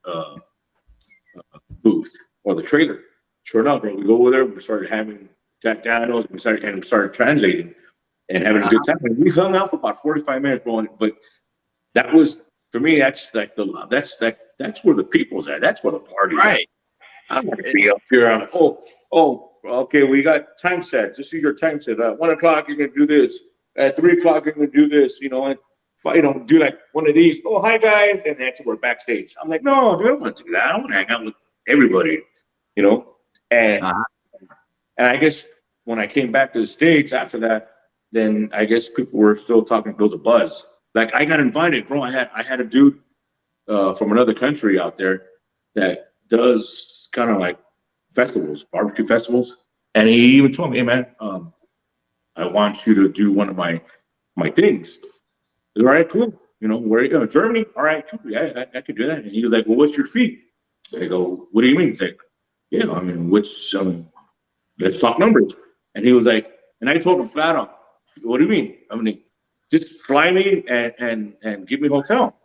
booth or the trailer. Sure enough, bro, we go over there. We started having Jack Daniels. We started translating and having a good time. And we hung out for about 45 minutes, bro. But that was, for me, that's like the love. That's where the people's at. That's where the party's at. Right. I'm not gonna be up here. I'm like, oh, okay, we got time set. Just see your time set. At 1 o'clock, you're gonna do this. At 3 o'clock, you're gonna do this. And if I don't do like one of these, oh, hi guys, and that's we're backstage. I'm like, no, dude, I don't want to do that. I want to hang out with everybody, And and I guess when I came back to the States after that, then I guess people were still talking. There was a buzz. Like, I got invited, bro. I had a dude from another country out there that does kind of like festivals, barbecue festivals, and he even told me, hey man, I want you to do one of my things. I said, all right, cool. Where are you going? Germany? All right, cool. Yeah, I could do that. And he was like, well, what's your fee? I go, what do you mean? He's like, yeah, let's talk numbers. And he was like, and I told him flat out, what do you mean? Just fly me and give me a hotel.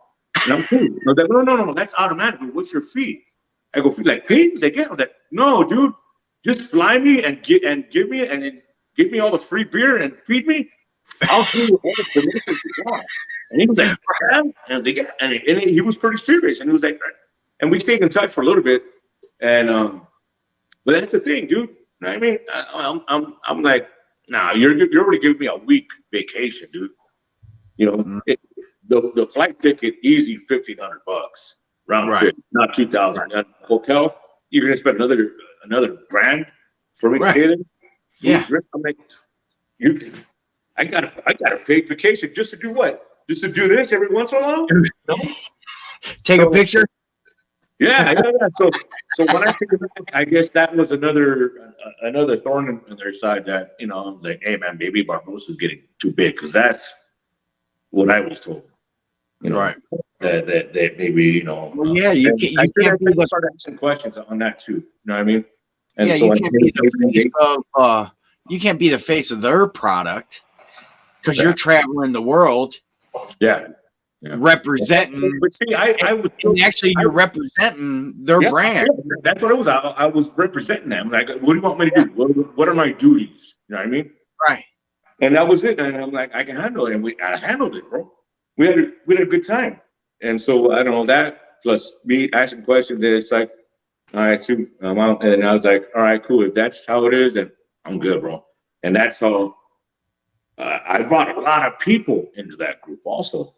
And I'm cool. I was like, no, that's automatic. What's your fee? I go, fee like fee? He's like, yeah. I was like, no, dude, just fly me and give me all the free beer and feed me. I'll do all the permission you want. And he was like, yeah. And I was like, yeah. And he was pretty serious. And he was like, and we stayed in touch for a little bit. And but that's the thing, dude. You know what I mean? I'm like, nah, you're already giving me a week vacation, dude. The flight ticket easy $1,500 round trip, not $2,000. Hotel, you're gonna spend another grand for me to get in. Food, drink. I'm like, I got a fake vacation just to do what? Just to do this every once in a while? Take a picture. Yeah. So when I think about it, I guess that was another thorn in their side that, I was like, hey man, maybe Barbosa's getting too big, because that's what I was told. Right. That maybe, Well, yeah, you can't start asking questions on that too. You know what I mean? And yeah, so you can't be the face of their product, because you're traveling the world. Yeah. Representing. But see, you're representing their brand. Yeah, that's what it was. I was representing them. Like, what do you want me to do? What are my duties? You know what I mean? Right. And that was it. And I'm like, I can handle it. And I handled it, bro. We had a good time. And so I don't know, that plus me asking questions, then it's like, all right, too. And I was like, all right, cool. If that's how it is, then I'm good, bro. And that's how I brought a lot of people into that group also.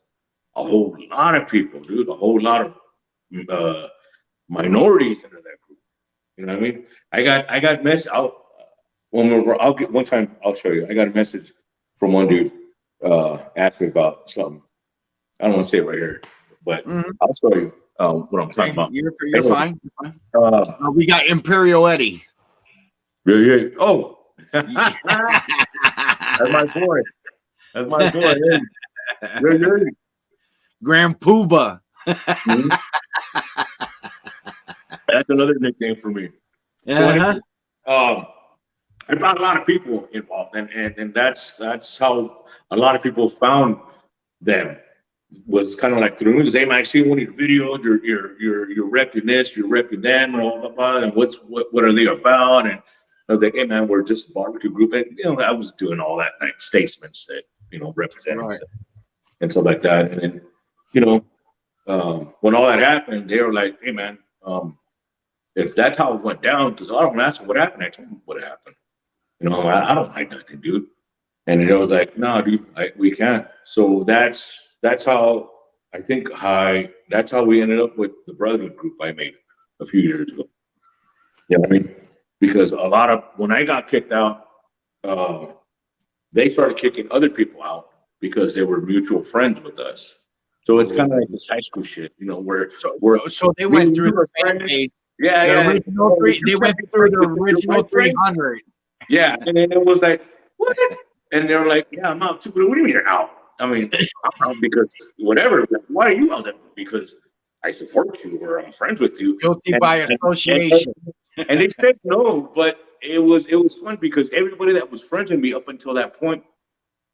A whole lot of people, dude. A whole lot of minorities into that group. You know what I mean? I got mess. I'll get one time. I'll show you. I got a message from one dude. Asked me about something. I don't want to say it right here, but I'll show you what I'm talking about. You're Anyway, fine. You're fine. We got Imperial Eddie. Yeah. Oh, that's my boy. That's my boy. Yeah. Grand Pooba. That's another nickname for me. So anyway, I brought a lot of people involved, and that's how a lot of people found them. Was kind of like through me, because hey man, I see one of your videos, you're repping this, you're repping that, and blah, blah, blah, and what are they about? And I was like, hey man, we're just a barbecue group, and I was doing all that like statements that representing Right. and stuff like that, and then when all that happened, they were like, hey man, if that's how it went down, because I don't ask them what happened, I told them what happened. I don't hide nothing, dude. And it was like, no, dude, we can't. So that's how I think that's how we ended up with the Brotherhood group I made a few years ago. You know what I mean? Because when I got kicked out, they started kicking other people out because they were mutual friends with us. So it's kind of like this high school shit, where so they went through the fan base. Yeah. They went through the original 300. Yeah, and then it was like, what? And they were like, yeah, I'm out too. What do you mean you're out? I mean, I'm out because whatever. Why are you out there? Because I support you or I'm friends with you. Guilty by association. And they said no, but it was fun because everybody that was friends with me up until that point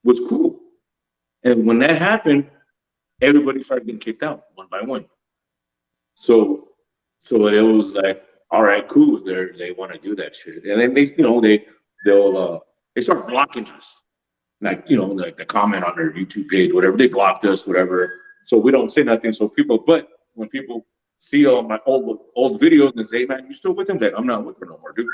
was cool. And when that happened, everybody started getting kicked out one by one. So it was like, all right, cool. They want to do that shit, and then they start blocking us, like the comment on their YouTube page, whatever. They blocked us, whatever. So we don't say nothing. So but when people see all my old videos and say, man, you still with him? Like, I'm not with her no more, dude.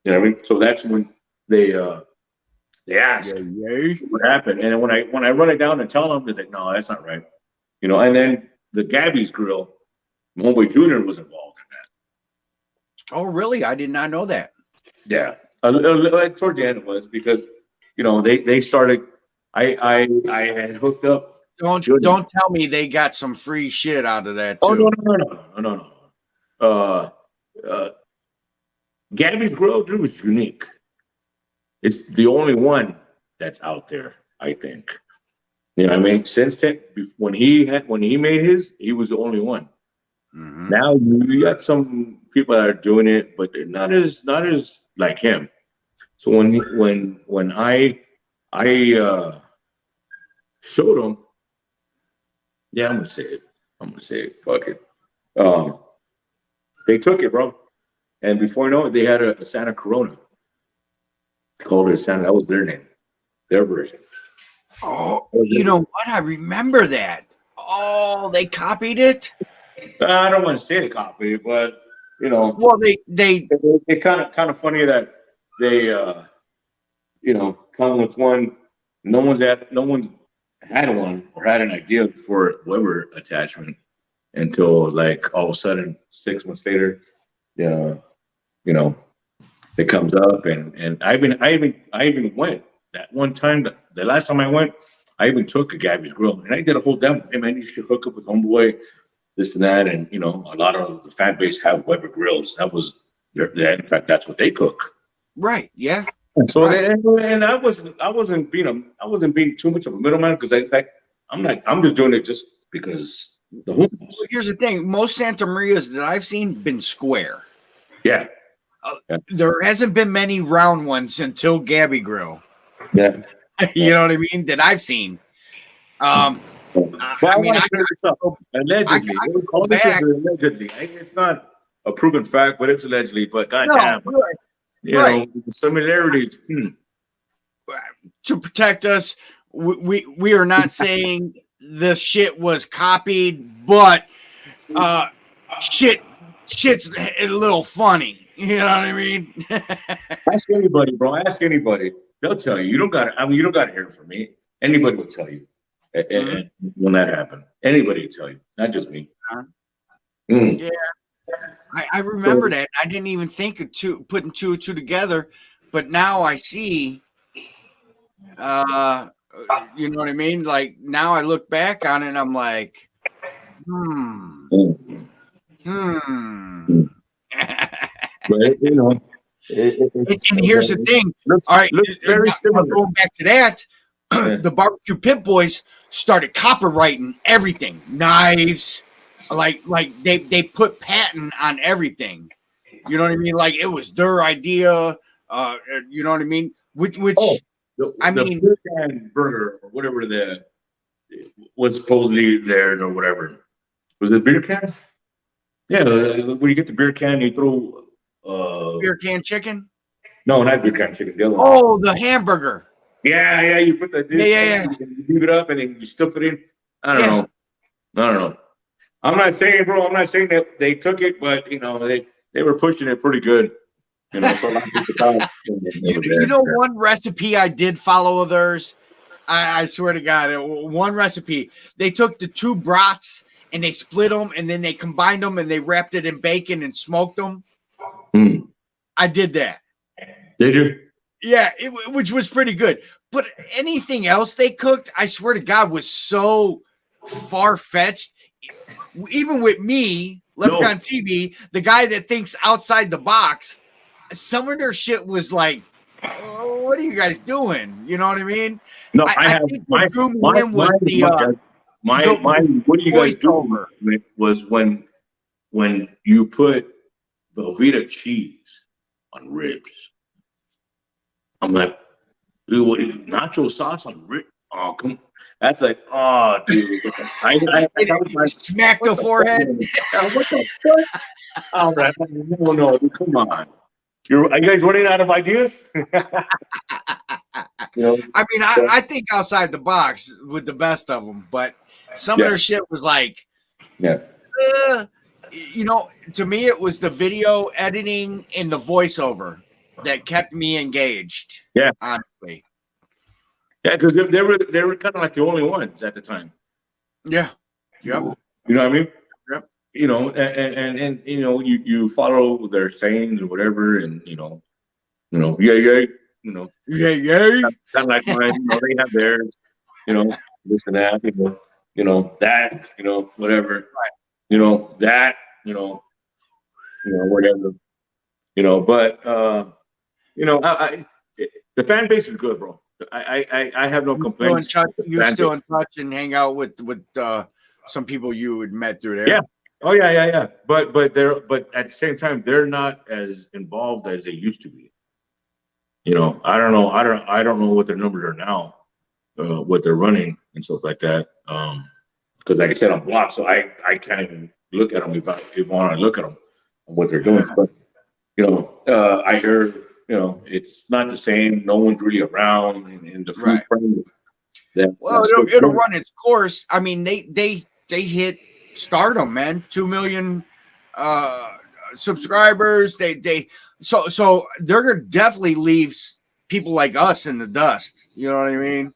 You know what I mean? So that's when they ask what happened, and then when I run it down and tell them, they say, no, that's not right. And then the Gabby's Grill, my homeboy Junior was involved in that. Oh, really? I did not know that. Yeah, toward the end it was because they started. I had hooked up. Don't tell me they got some free shit out of that too. Oh no. Gabby's Grill, dude, was unique. It's the only one that's out there, I think. You know what I mean? Since then, when he made his, he was the only one. Mm-hmm. Now you got some people that are doing it, but they're not as like him. So when I showed him, yeah, I'm gonna say it. Fuck it. They took it, bro. And before I know it, they had a Santa Corona. They called it a Santa. That was their name, their version. Oh, you know what? I remember that. Oh, they copied it. I don't want to say they copied it, but well, they kind of funny that they come with one. No one had one or had an idea for a Weber attachment until like all of a sudden 6 months later, it comes up and I even went that one time. The last time I went, I even took a Gabby's Grill and I did a whole demo. Hey man, you should hook up with Homeboy, this and that, and a lot of the fan base have Weber grills. That was in fact that's what they cook. Right. Yeah. So and I wasn't being too much of a middleman because I'm just doing it just because the home. Well, here's the thing: most Santa Marias that I've seen been square. Yeah. There hasn't been many round ones until Gabby Grill. Yeah. You know what I mean? That I've seen. Allegedly. Allegedly. It's not a proven fact, but it's allegedly. But goddamn, the similarities. To protect us, we are not saying the shit was copied, but shit's a little funny. You know what I mean? Ask anybody, bro. Ask anybody. They'll tell you. You don't got to hear it from me. Anybody will tell you. And when that happened, anybody will tell you, not just me. Yeah. I remember that. I didn't even think of putting two and two together, but now I see. You know what I mean? Like now I look back on it and I'm like, Mm. hmm. But you know, And here's the thing. looks All right, looks very now similar. going back to that, Yeah. the barbecue pit boys started copyrighting everything, knives, like they put patent on everything. You know what I mean? Like it was their idea. You know what I mean? Which Oh, I the mean, beer can burger or whatever the was supposedly there or whatever. Was it beer can? Yeah, when you get the beer can, you throw. beer can chicken. No, not beer can chicken. The other one. Oh, the hamburger. Yeah, yeah. You put this, Yeah. you leave it up, and then you stuff it in. I don't Yeah. know. I don't know. I'm not saying, bro. I'm not saying that they took it, but you know, they were pushing it pretty good. You know, so a lot of people thought You know, one recipe I did follow of theirs. I swear to God, one recipe. They took the two brats and they split them, and then they combined them and they wrapped it in bacon and smoked them. I did that. Did you? Yeah, which was pretty good. But anything else they cooked, I swear to God, was so far fetched. Even with me, Leprechaun TV, the guy that thinks outside the box, some of their shit was like, oh, what are you guys doing? You know what I mean? No, I think what drew me in was what do you guys do was when you put Velveeta cheese on ribs. I'm like, dude, what is nacho sauce on ribs? Oh, come on. That's like, oh, dude. I smack the forehead. What the fuck? All right. No, dude, come on. Are you guys running out of ideas? You know, I mean, I think outside the box with the best of them, but some of their shit was like, you know, to me, it was the video editing and the voiceover that kept me engaged. Yeah, honestly. Yeah, because they were kind of like the only ones at the time. Yeah. Yep. You know what I mean? Yep. You know, and you know, you follow their sayings or whatever, and you know, yeah, you know, yeah, kind of like mine. You know, they have theirs. You know, this and that. You know that. You know, whatever. Right. You know that. You know, whatever. You know, but you know, the fan base is good, bro. I have no complaints. You still in touch and hang out with some people you had met through there. Yeah. Oh yeah. But at the same time, they're not as involved as they used to be. You know, I don't know what their numbers are now, what they're running and stuff like that. Because like I said, I'm blocked, so I can't even look at them if I want to look at them and what they're doing. But you know, I heard, you know, it's not the same. No one's really around in the food frame. Well, it'll run its course. I mean, they hit stardom, man. 2 million subscribers. So they're gonna definitely leave people like us in the dust. You know what I mean?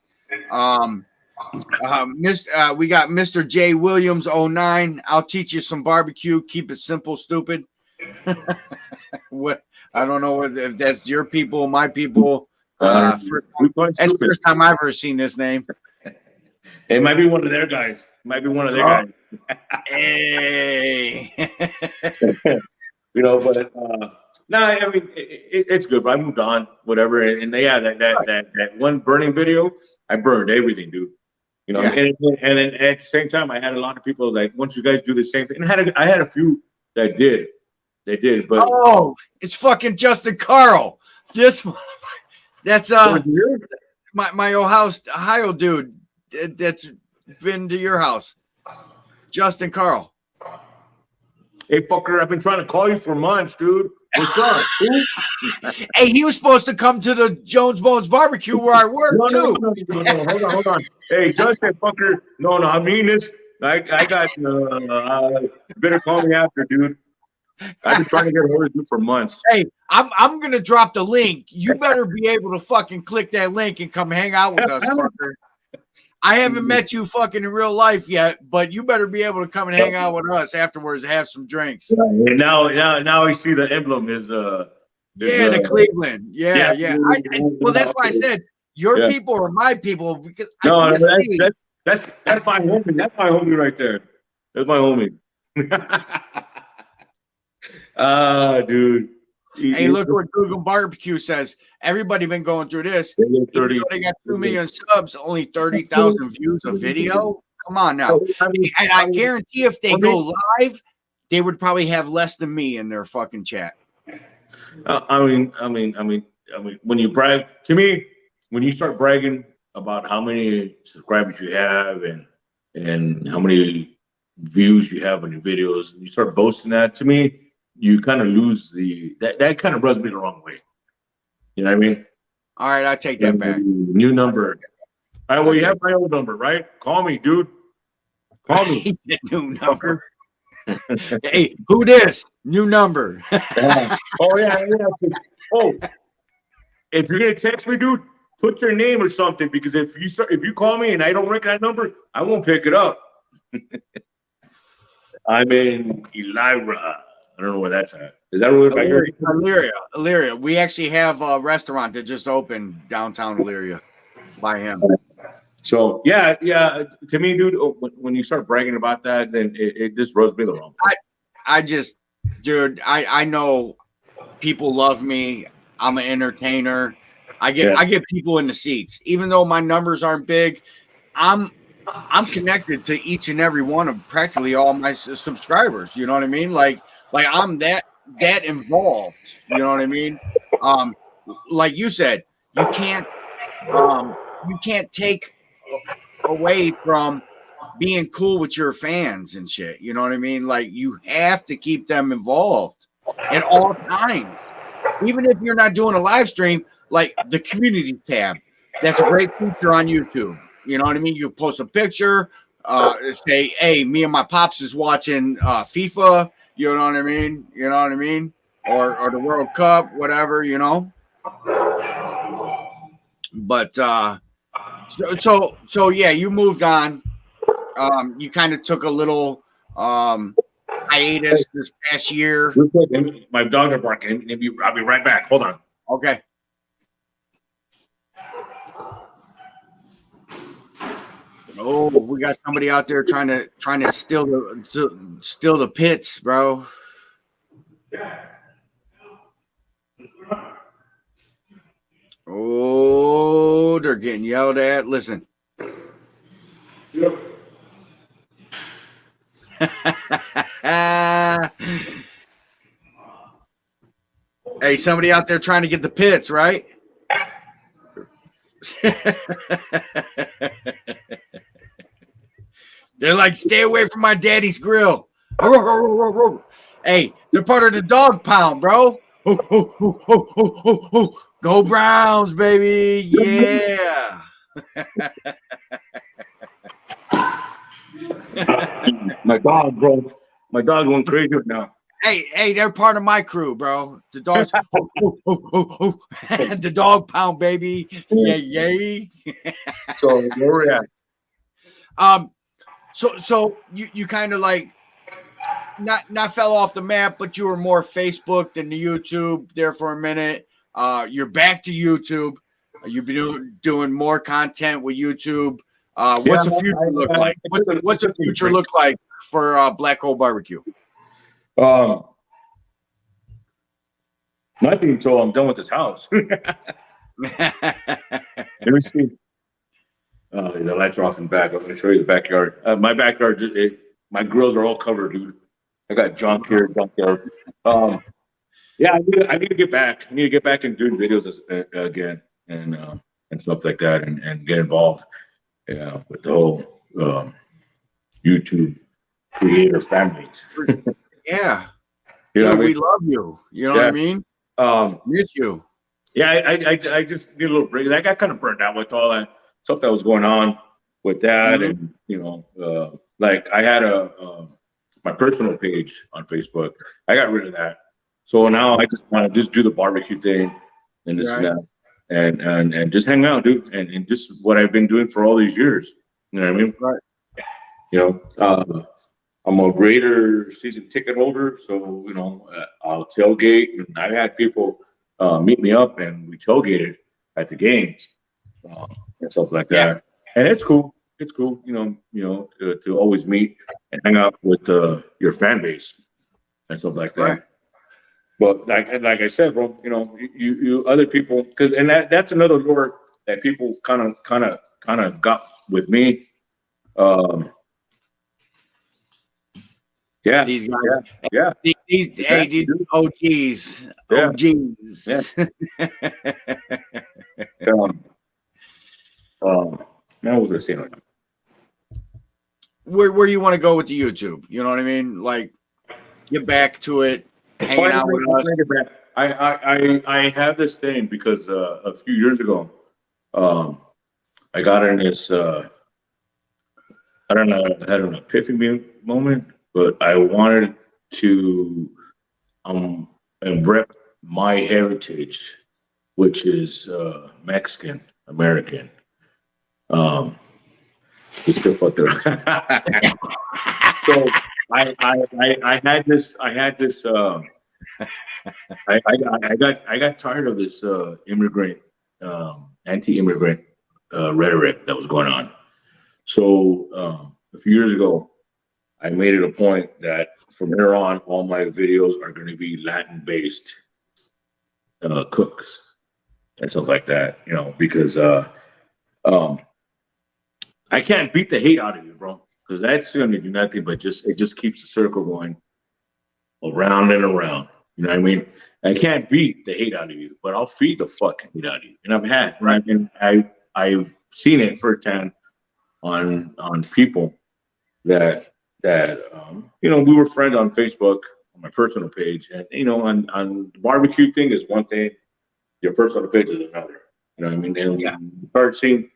We got Mr. J Williams 09. I'll teach you some barbecue. Keep it simple, stupid. What? I don't know if that's your people, my people. That's the first time I've ever seen this name. It might be one of their guys. Guys. Hey. You know, but no, I mean it's good. But I moved on, whatever. And yeah, that one burning video, I burned everything, dude. You know, and then at the same time, I had a lot of people like, once you guys do the same thing, and I had a few that did. They did, but it's fucking Justin Carl. That's my Ohio dude that's been to your house. Justin Carl. Hey fucker, I've been trying to call you for months, dude. What's up? Hey, he was supposed to come to the Jones Bones barbecue where I work too. No, hold on. Hey, Justin fucker. No, I mean this. I got better call me after, dude. I've been trying to get a hold of you for months. Hey, I'm gonna drop the link. You better be able to fucking click that link and come hang out with us, fucker. I haven't met you fucking in real life yet, but you better be able to come and hang out with us afterwards and have some drinks. And now we see the emblem is the Cleveland. Yeah. Well, that's why I said your people are my people because that's my homie. That's my homie right there. That's my homie. Dude. Hey, look what Google Barbecue says. Everybody been going through this. They got 2 million subs, only 30,000 views of video. Come on now. And I guarantee if they go live, they would probably have less than me in their fucking chat. I mean, when you brag to me, when you start bragging about how many subscribers you have and how many views you have on your videos, and you start boasting that, to me, you kind of lose that kind of rubs me the wrong way. You know what I mean? All right, I take that back. New number. All right, well, you have my old number, right? Call me, dude. Call me. New number. Hey, who this? New number. Oh, yeah. Oh, if you're gonna text me, dude, put your name or something, because if you call me and I don't recognize that number, I won't pick it up. I'm in Elira. I don't know where that's at. Is that where Elyria. We actually have a restaurant that just opened downtown Elyria by him. So yeah. To me, dude, when you start bragging about that, then it just rubs me the wrong way. I know people love me. I'm an entertainer. I get people in the seats, even though my numbers aren't big. I'm connected to each and every one of practically all my subscribers. You know what I mean? Like I'm that involved. You know what I mean? Like you said, you can't take away from being cool with your fans and shit. You know what I mean? Like you have to keep them involved at all times, even if you're not doing a live stream. Like the community tab, that's a great feature on YouTube. You know what I mean? You post a picture, say, "Hey, me and my pops is watching FIFA." You know what I mean? You know what I mean? Or the World Cup, whatever. You know. But so yeah, you moved on. You kind of took a little hiatus this past year. My dogs are barking. I'll be right back. Hold on. Okay. Oh, we got somebody out there trying to steal the pits, bro. Oh, they're getting yelled at. Listen. Hey, somebody out there trying to get the pits, right? They're like, stay away from my daddy's grill. Hey, they're part of the dog pound, bro. Go Browns, baby. Yeah. My dog, bro. My dog went crazy right now. Hey, they're part of my crew, bro. The dogs, the dog pound, baby. Yay. So where we at? So you kind of like not fell off the map, but you were more Facebook than the YouTube there for a minute. You're back to YouTube. You've been doing more content with YouTube. What's the future look like? What's the future look like for Black Hole Barbecue? Nothing until I'm done with this house. Let me see. The lights are off in the back. I'm going to show you the backyard. My backyard, my grills are all covered, dude. I got junk here, junk there. Yeah, I need to get back. I need to get back and doing videos again and stuff like that and get involved. Yeah, with the whole YouTube creator families. Yeah. You know we love you. You know what I mean? Miss you. Yeah, I just need a little break. I got kind of burned out with all that stuff that was going on with that, and like I had my personal page on Facebook. I got rid of that, so now I just want to just do the barbecue thing and this and that, and just hang out, dude, and just what I've been doing for all these years. You know what I mean? Right. You know, I'm a Raider season ticket holder, so I'll tailgate, and I've had people meet me up, and we tailgated at the games and stuff like Yeah. that. And it's cool. It's cool, to always meet and hang out with your fan base and stuff like that. Right. But like I said, bro, you other people, because that's another lure that people kind of got with me. Yeah, These guys. yeah. These OGs. Yeah. OGs. Yeah. Now what was I saying? Where you want to go with the YouTube? You know what I mean? Like, get back to it, hanging out with us. I have this thing because a few years ago, I got in this. I don't know. I had an epiphany moment, but I wanted to and rep my heritage, which is Mexican American. It's still fucked up. So I had this. I got tired of this immigrant, anti-immigrant rhetoric that was going on. So a few years ago, I made it a point that from here on, all my videos are going to be Latin-based cooks and stuff like that. Because I can't beat the hate out of you, bro. Because that's going to do nothing but it just keeps the circle going around and around. You know what I mean? I can't beat the hate out of you, but I'll feed the fucking hate out of you. And I've had, right? And I've seen it firsthand on people that we were friends on Facebook on my personal page, and on the barbecue thing is one thing, your personal page is another. You know what I mean? And you start seeing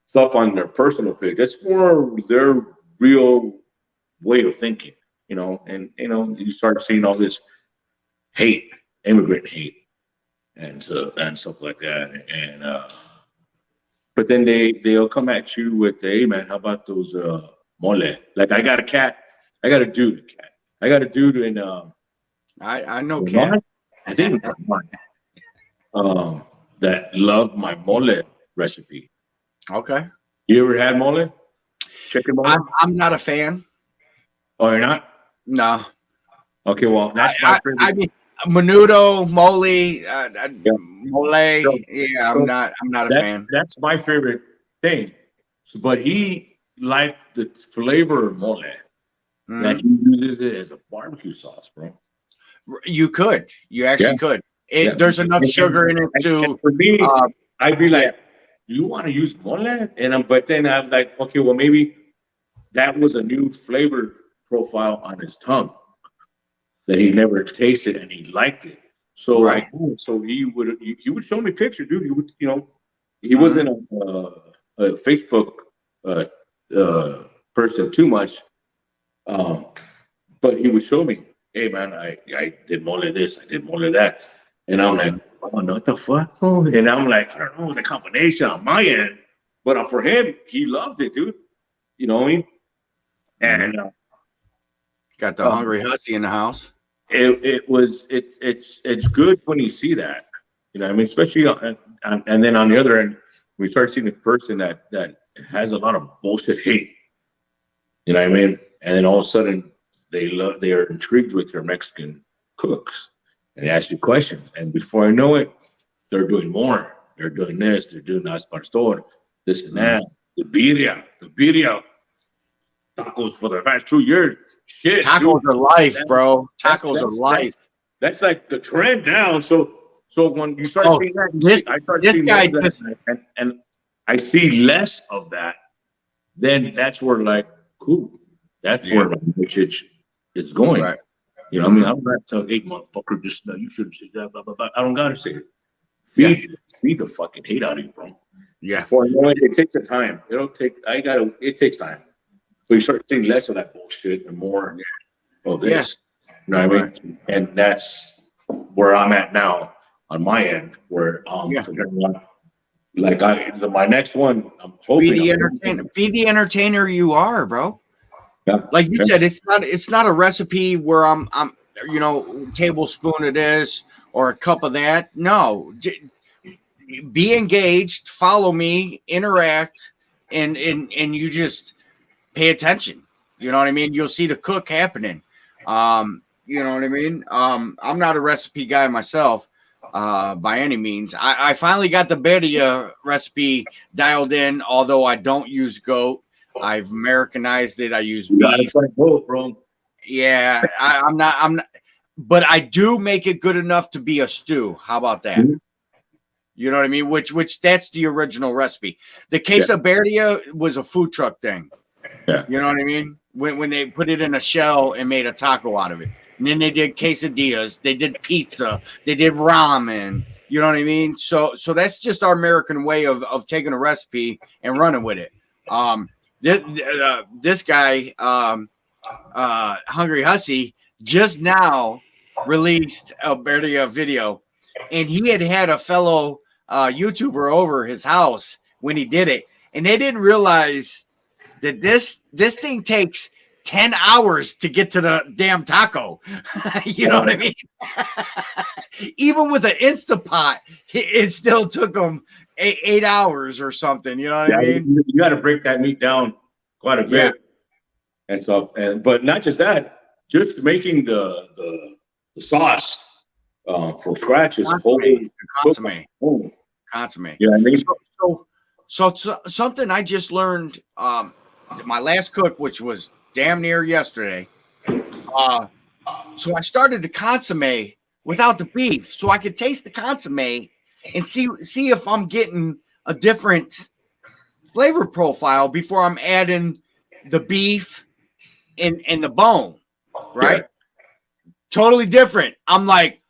stuff on their personal page, that's more their real way of thinking, and you start seeing all this hate, immigrant hate, and stuff like that, and but then they'll come at you with, hey man, how about those mole? Like I got a cat, I got a dude cat, I got a dude in I know cat. I think that loved my mole recipe. Okay. You ever had mole? Chicken mole? I'm not a fan. Oh, you're not? No. Okay, well, that's my favorite. I mean, menudo, mole, mole. Yeah, I'm not a fan. That's my favorite thing. But he liked the flavor of mole that he uses it as a barbecue sauce, bro. You actually could. There's enough sugar in it to. And for me, I'd be like, "Do you want to use mole?" But then I'm like, "Okay, well maybe that was a new flavor profile on his tongue that he never tasted and he liked it." So so he would show me pictures, dude. He would, he wasn't a Facebook person too much, but he would show me, hey man, I did mole this, I did mole that, and I'm like, oh no, what the fuck? And I'm like, I don't know the combination on my end, but for him, he loved it, dude. You know what I mean? And got the hungry hussy in the house. It's good when you see that, you know what I mean, especially and then on the other end, we start seeing a person that has a lot of bullshit hate, you know what I mean, and then all of a sudden they are intrigued with your Mexican cooks and they ask you questions, and before I know it, they're doing more. They're doing this. They're doing as pastor, this and that. The birria tacos for the past 2 years. Shit, tacos are life, bro. Tacos are life. That's like the trend now. So when you start seeing that, I start seeing that, and I see less of that. Then that's where, like, cool. That's where my message is going. Right. You know, what I mean, I don't got to tell, hey, motherfucker, just you shouldn't say that. Blah blah blah. I don't gotta say it. Feed the fucking hate out of you, bro. Yeah. Before I know it, it takes a time. It takes time. So you start seeing less of that bullshit and more of this. You know what I mean? And that's where I'm at now on my end, where like my next one, I'm Be hoping. the entertainer. Be the entertainer you are, bro. Yeah, Like you said, it's not a recipe where I'm tablespoon of this or a cup of that. No, be engaged, follow me, interact, and you just pay attention. You know what I mean? You'll see the cook happening. You know what I mean? I'm not a recipe guy myself, by any means. I finally got the birria recipe dialed in, although I don't use goat. I've Americanized it. I use you gotta beef. try both, bro. Yeah, I'm not, but I do make it good enough to be a stew. How about that? Mm-hmm. You know what I mean? Which that's the original recipe. The Yeah. quesadilla was a food truck thing. Yeah. You know what I mean? When they put it in a shell and made a taco out of it. And then they did quesadillas, they did pizza, they did ramen. You know what I mean? So that's just our American way of taking a recipe and running with it. This guy, Hungry Hussy, just now released a birria video, and he had a fellow YouTuber over his house when he did it, and they didn't realize that this thing takes 10 hours to get to the damn taco. You know what I mean? Even with an Instapot, it still took them 8 hours or something. You know what I mean? You got to break that meat down quite a bit and stuff. But not just that, just making the sauce from scratch is a whole consomme. You know what I mean? So something I just learned. My last cook, which was damn near yesterday. So I started the consomme without the beef, so I could taste the consomme and see if I'm getting a different flavor profile before I'm adding the beef and the bone, right? Yeah. Totally different. I'm like,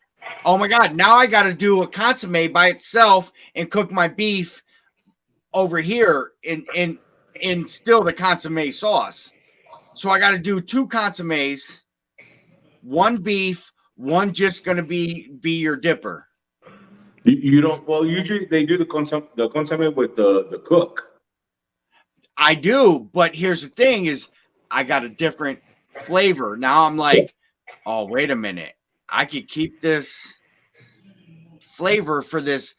oh my God, now I got to do a consomme by itself and cook my beef over here in still the consomme sauce. So I got to do 2 consommes, 1 beef, 1 just going to be your dipper. You don't. Well, usually they do the consomme with the cook. I do, but here's the thing: is I got a different flavor. Now I'm like, oh wait a minute, I could keep this flavor for this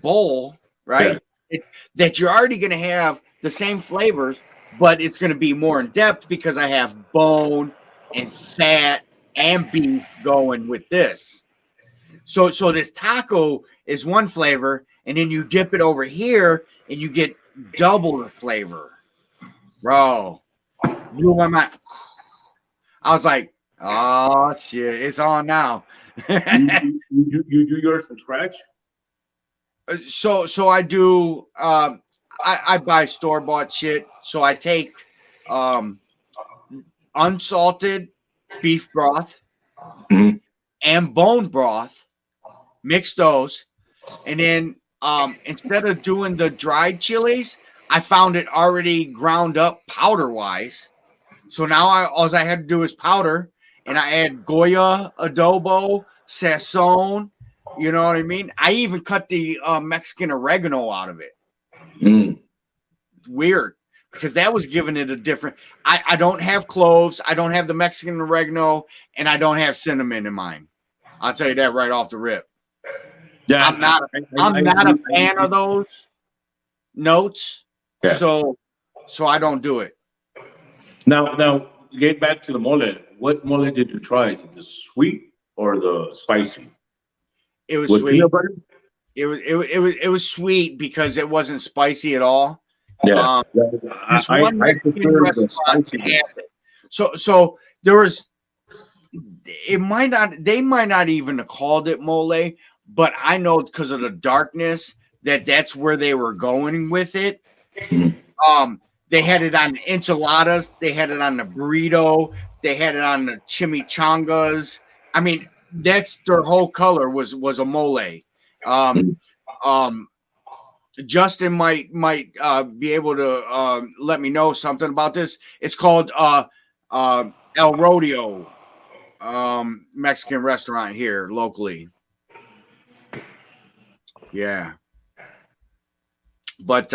bowl, right? Yeah. That you're already going to have the same flavors, but it's going to be more in depth because I have bone and fat and beef going with this. So this taco is one flavor, and then you dip it over here and you get double the flavor. Bro, blew my mind. I was like, oh shit, it's on now. you do yours from scratch? So I do. I buy store-bought shit. So I take unsalted beef broth and bone broth, mix those, and then instead of doing the dried chilies, I found it already ground up powder-wise. So now all I had to do is powder, and I add Goya, adobo, sazon. You know what I mean? I even cut the Mexican oregano out of it. Weird, because that was giving it a different. I don't have cloves. I don't have the Mexican oregano, and I don't have cinnamon in mine. I'll tell you that right off the rip. Yeah, I'm not a fan of those notes. Yeah. So I don't do it. Now, get back to the mole. What mole did you try? The sweet or the spicy? It was sweet. It was sweet because it wasn't spicy at all. Yeah, this one Mexican restaurant has it. So there was. It might not. They might not even have called it mole, but I know because of the darkness that's where they were going with it. They had it on enchiladas. They had it on the burrito. They had it on the chimichangas. I mean, that's their whole color was a mole. Justin might be able to let me know something about this. It's called El Rodeo, Mexican restaurant here locally. Yeah. but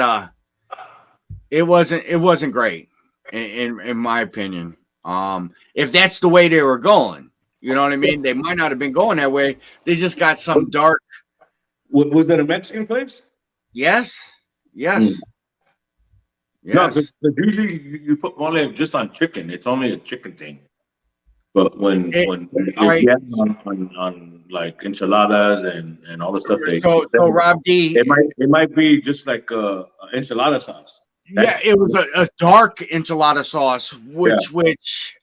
it wasn't great in my opinion. If that's the way they were going, you know what I mean? They might not have been going that way. They just got some dark. Was that a Mexican place? Yes. No, because usually you put mole just on chicken. It's only a chicken thing. But when right. you have on like enchiladas and all the stuff So Rob D, it might be just like enchilada sauce. It was a dark enchilada sauce, which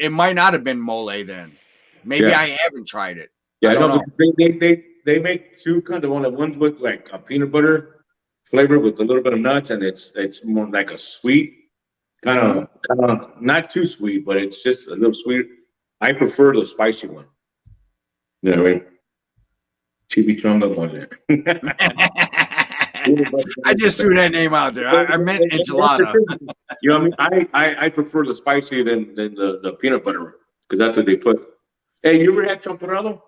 it might not have been mole then. Maybe I haven't tried it. Yeah, I don't know. They make two kinds of ones with like a peanut butter flavor with a little bit of nuts, and it's more like a sweet kind of not too sweet, but it's just a little sweet. I prefer the spicy one. You know what I mean? Chimichanga mole. I just threw that name out there. I meant enchilada. You know what I mean? I prefer the spicy than the peanut butter because that's what they put. Hey, you ever had champurrado?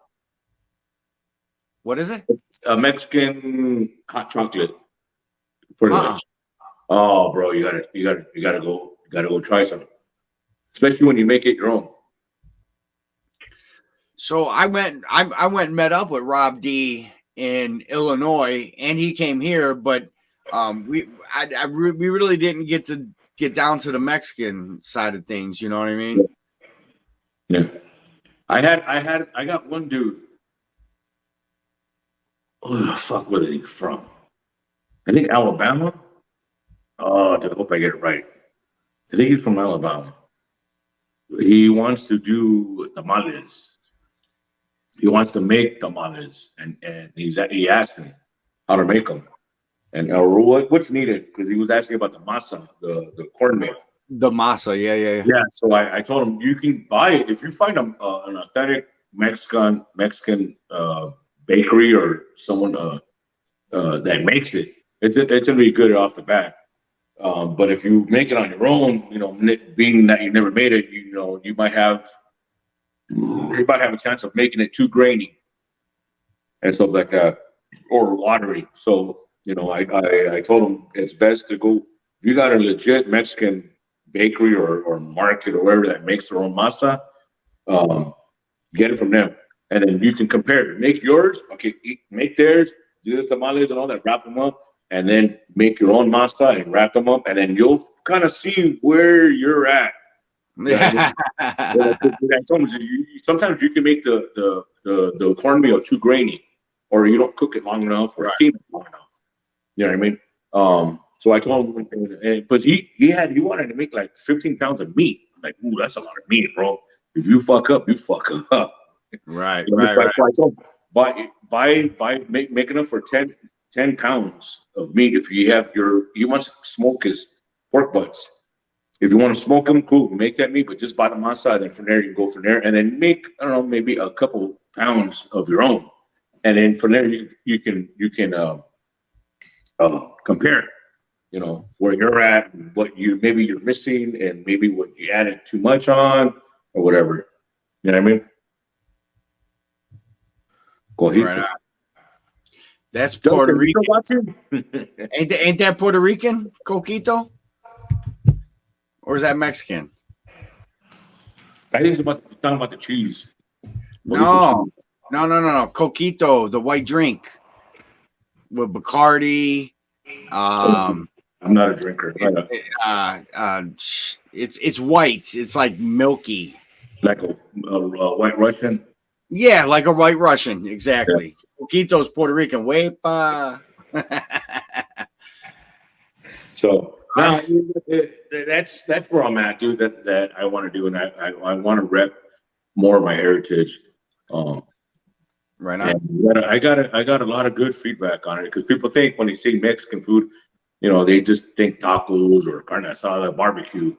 What is it? It's a Mexican hot chocolate. Pretty much. Oh, bro, you gotta go try some. Especially when you make it your own. So I went and met up with Rob D in Illinois, and he came here, but we really didn't get down to the Mexican side of things. You know what I mean? Yeah. I got one dude. Oh fuck, where is he from? I think Alabama. Oh, I hope I get it right. I think he's from Alabama. He wants to do tamales. He wants to make tamales, and he asked me how to make them, and what's needed because he was asking about the masa, the cornmeal. The masa, yeah. Yeah, so I told him you can buy it if you find an authentic Mexican bakery or someone that makes it. It's gonna be good off the bat. But if you make it on your own, you know, being that you never made it, you might have a chance of making it too grainy and stuff like that, or watery. So I told him it's best to go if you got a legit Mexican bakery or market or wherever that makes their own masa, get it from them, and then you can compare it. Make yours, okay, make theirs, do the tamales and all that, wrap them up, and then make your own masa and wrap them up, and then you'll kind of see where you're at. Yeah. Sometimes you can make the cornmeal too grainy, or you don't cook it long enough, or steam it long enough. You know what I mean? So I told him, but he wanted to make like 15 pounds of meat. I'm like, ooh, that's a lot of meat, bro. If you fuck up, you fuck up. Right. So I told him, make enough for 10 pounds of meat. If you want to smoke his pork butts. If you want to smoke them, cool, make that meat, but just buy the masa, and then from there you can go from there, and then make, I don't know, maybe a couple pounds of your own, and then from there you can compare, where you're at, what maybe you're missing, and maybe what you added too much on, or whatever. You know what I mean? Cojito. Right. That's Puerto Rican. Rican. Ain't that Puerto Rican, Coquito? Or is that Mexican? I think it's talking about the cheese. No. Coquito, the white drink with Bacardi. I'm not a drinker. It's white. It's like milky. Like a White Russian. Yeah, like a White Russian. Exactly. Yeah. Coquito's Puerto Rican. Wepa. So. No, that's where I'm at, dude. That I want to do, and I want to rep more of my heritage. Right on. I got a lot of good feedback on it because people think when they see Mexican food, they just think tacos or carne asada, barbecue,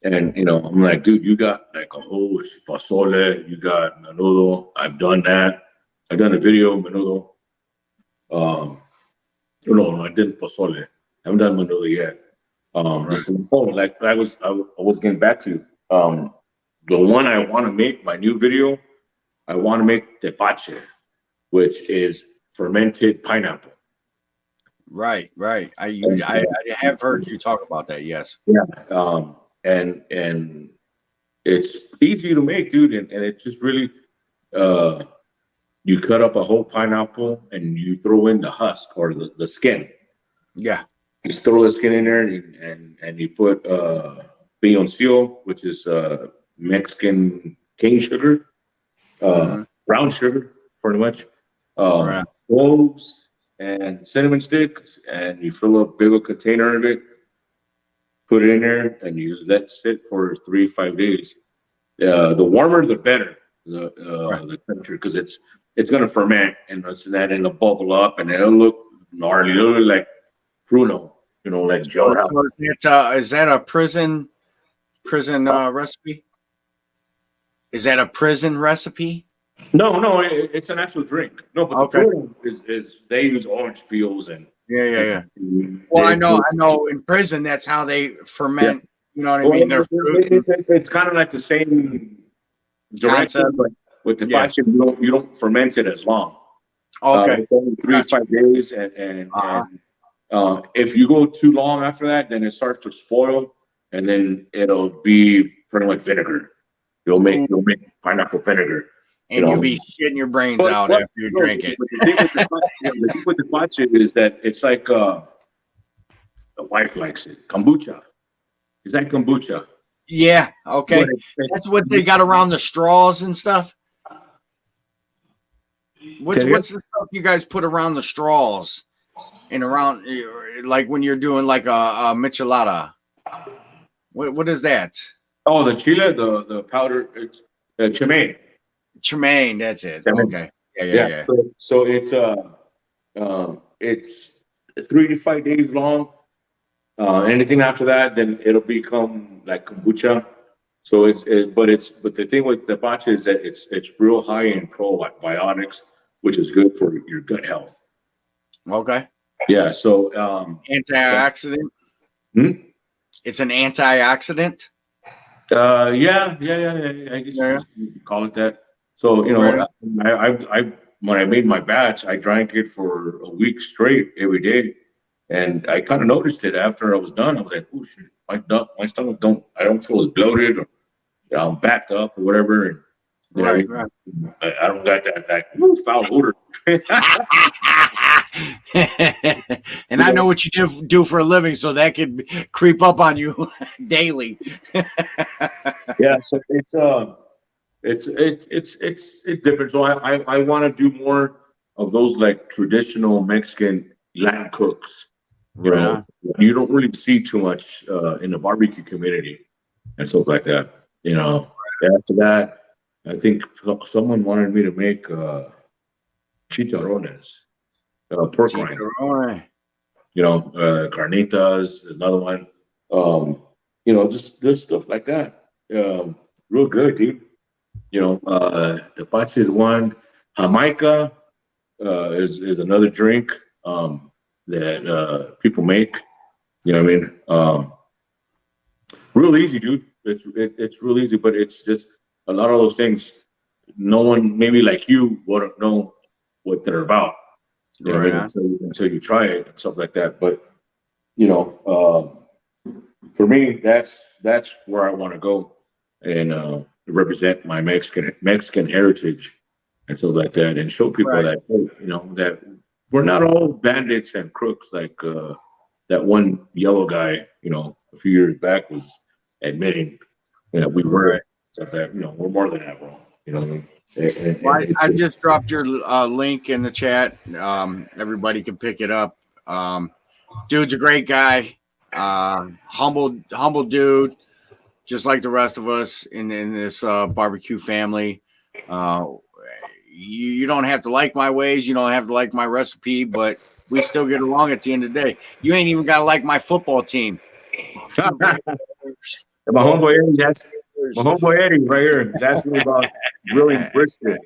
and I'm like, dude, you got like a whole pozole, you got menudo. I've done that. I've done a video of menudo. No, I didn't pozole. I haven't done menudo yet. Like I was getting back to the one I want to make, my new video. I want to make tepache, which is fermented pineapple. Right. And, I have heard you talk about that. Yes. yeah. And it's easy to make, dude, and it's just really uh you cut up a whole pineapple and you throw in the husk or the skin. Yeah. You just throw the skin in there and you put piloncillo, which is Mexican cane sugar, Hmm. brown sugar, pretty much, Right. cloves and cinnamon sticks, and you fill a big old container of it, put it in there, and you just let it sit for 3 to 5 days. The warmer, the better. Right. The temperature, because it's gonna ferment and it'll bubble up and it'll look gnarly. It'll look like Pruno, like So, jailhouse. is that a prison recipe? Is that a prison recipe? No, it's an actual drink. No, but the Okay. Pruno is they use orange peels Yeah. and Well, I know. In prison, that's how they yeah. ferment. You know what I Well, mean? Their fruit and it's kind of like the same direction, concept. but with the Yeah. pache, you don't ferment it as long. Okay. It's only three to Gotcha. 5 days, and Uh-huh. if you go too long after that, then it starts to spoil, and then it'll be pretty much vinegar. You'll make pineapple vinegar, And you'll be shitting your brains out But after you no, drink it. but the thing with the thing with the pache is that it's like the wife likes it. Kombucha. Is that kombucha? Yeah. But Okay. That's what they got around the straws and stuff. What's the stuff you guys put around the straws and around, like when you're doing like a michelada? What is that? Oh, the chile, the powder, it's chimay. Tremaine. That's it. Chimay. Okay. Yeah. Yeah. So it's 3 to 5 days long. Anything after that, then it'll become like kombucha. So but the thing with the matcha is that it's real high in probiotics, which is good for your gut health. Okay. Yeah. So Antioxidant. Hmm? It's an antioxidant. Yeah. I guess you could call it that. So Right. I when I made my batch, I drank it for a week straight every day. And I kind of noticed it after I was done. I was like, "Oh shit, my stomach I don't feel as bloated or I'm backed up or whatever." And Right. I don't got that foul odor. And I know what you do for a living, so that could creep up on you daily. Yeah, so it's different. So I want to do more of those like traditional Mexican Latin cooks. Right. You don't really see too much in the barbecue community and stuff like that. After that, I think someone wanted me to make chicharrones, pork rind. Chicharrón. Carnitas, another one. Just stuff like that. Real good, dude. The pache is one. Jamaica is another drink that people make. You know what I mean? Real easy, dude. It's real easy, but it's just a lot of those things. No one, maybe like you, wouldn't know what they're about. You know what I mean? Until you try it and stuff like that. But for me, that's where I want to go and represent my Mexican heritage and stuff like that, and show people Right. that that we're not all bandits and crooks like that one yellow guy a few years back was admitting we were. Right. So that we're more than that, bro. Well, I just dropped your link in the chat. Everybody can pick it up. Dude's a great guy. Humble dude, just like the rest of us in this barbecue family. You don't have to like my ways. You don't have to like my recipe, but we still get along at the end of the day. You ain't even got to like my football team. My homeboy Eddie right here. That's me about grilling brisket.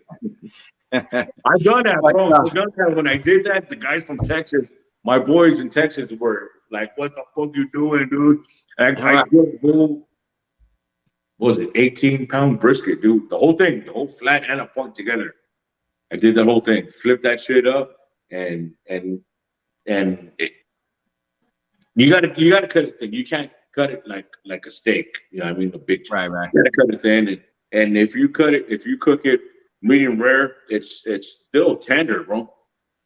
I've done that, bro. I've done that. When I did that, the guys from Texas, my boys in Texas were like, "What the fuck you doing, dude?" And I grilled a whole, what was it, 18-pound brisket, dude? The whole thing, the whole flat and a punk together. I did the whole thing, flipped that shit up, and and you gotta cut it thin. You can't cut it like a steak. You know what I mean? A big chunk. Right. You gotta cut it thin, and if you cook it medium rare, it's still tender, bro.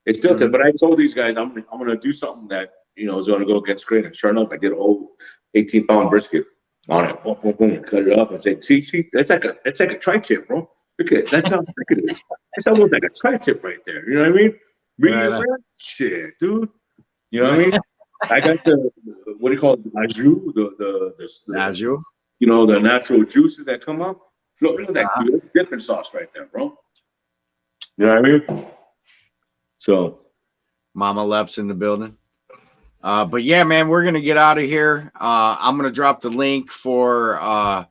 It's still tender. But I told these guys I'm gonna do something that is gonna go against grain. And sure enough, I did a whole 18-pound brisket on it. Boom, boom, boom, and cut it up and say, see, that's like a tri-tip, bro. Look at that's how thick it is. That's almost like a tri-tip right there. You know what I mean? Medium rare, shit, dude. You know what I mean? I got the what do you call it? TheAju. The natural juices that come up. Look at that dipping sauce right there, bro. You know what I mean? So, Mama Lep's in the building. But yeah, man, we're gonna get out of here. I'm gonna drop the link for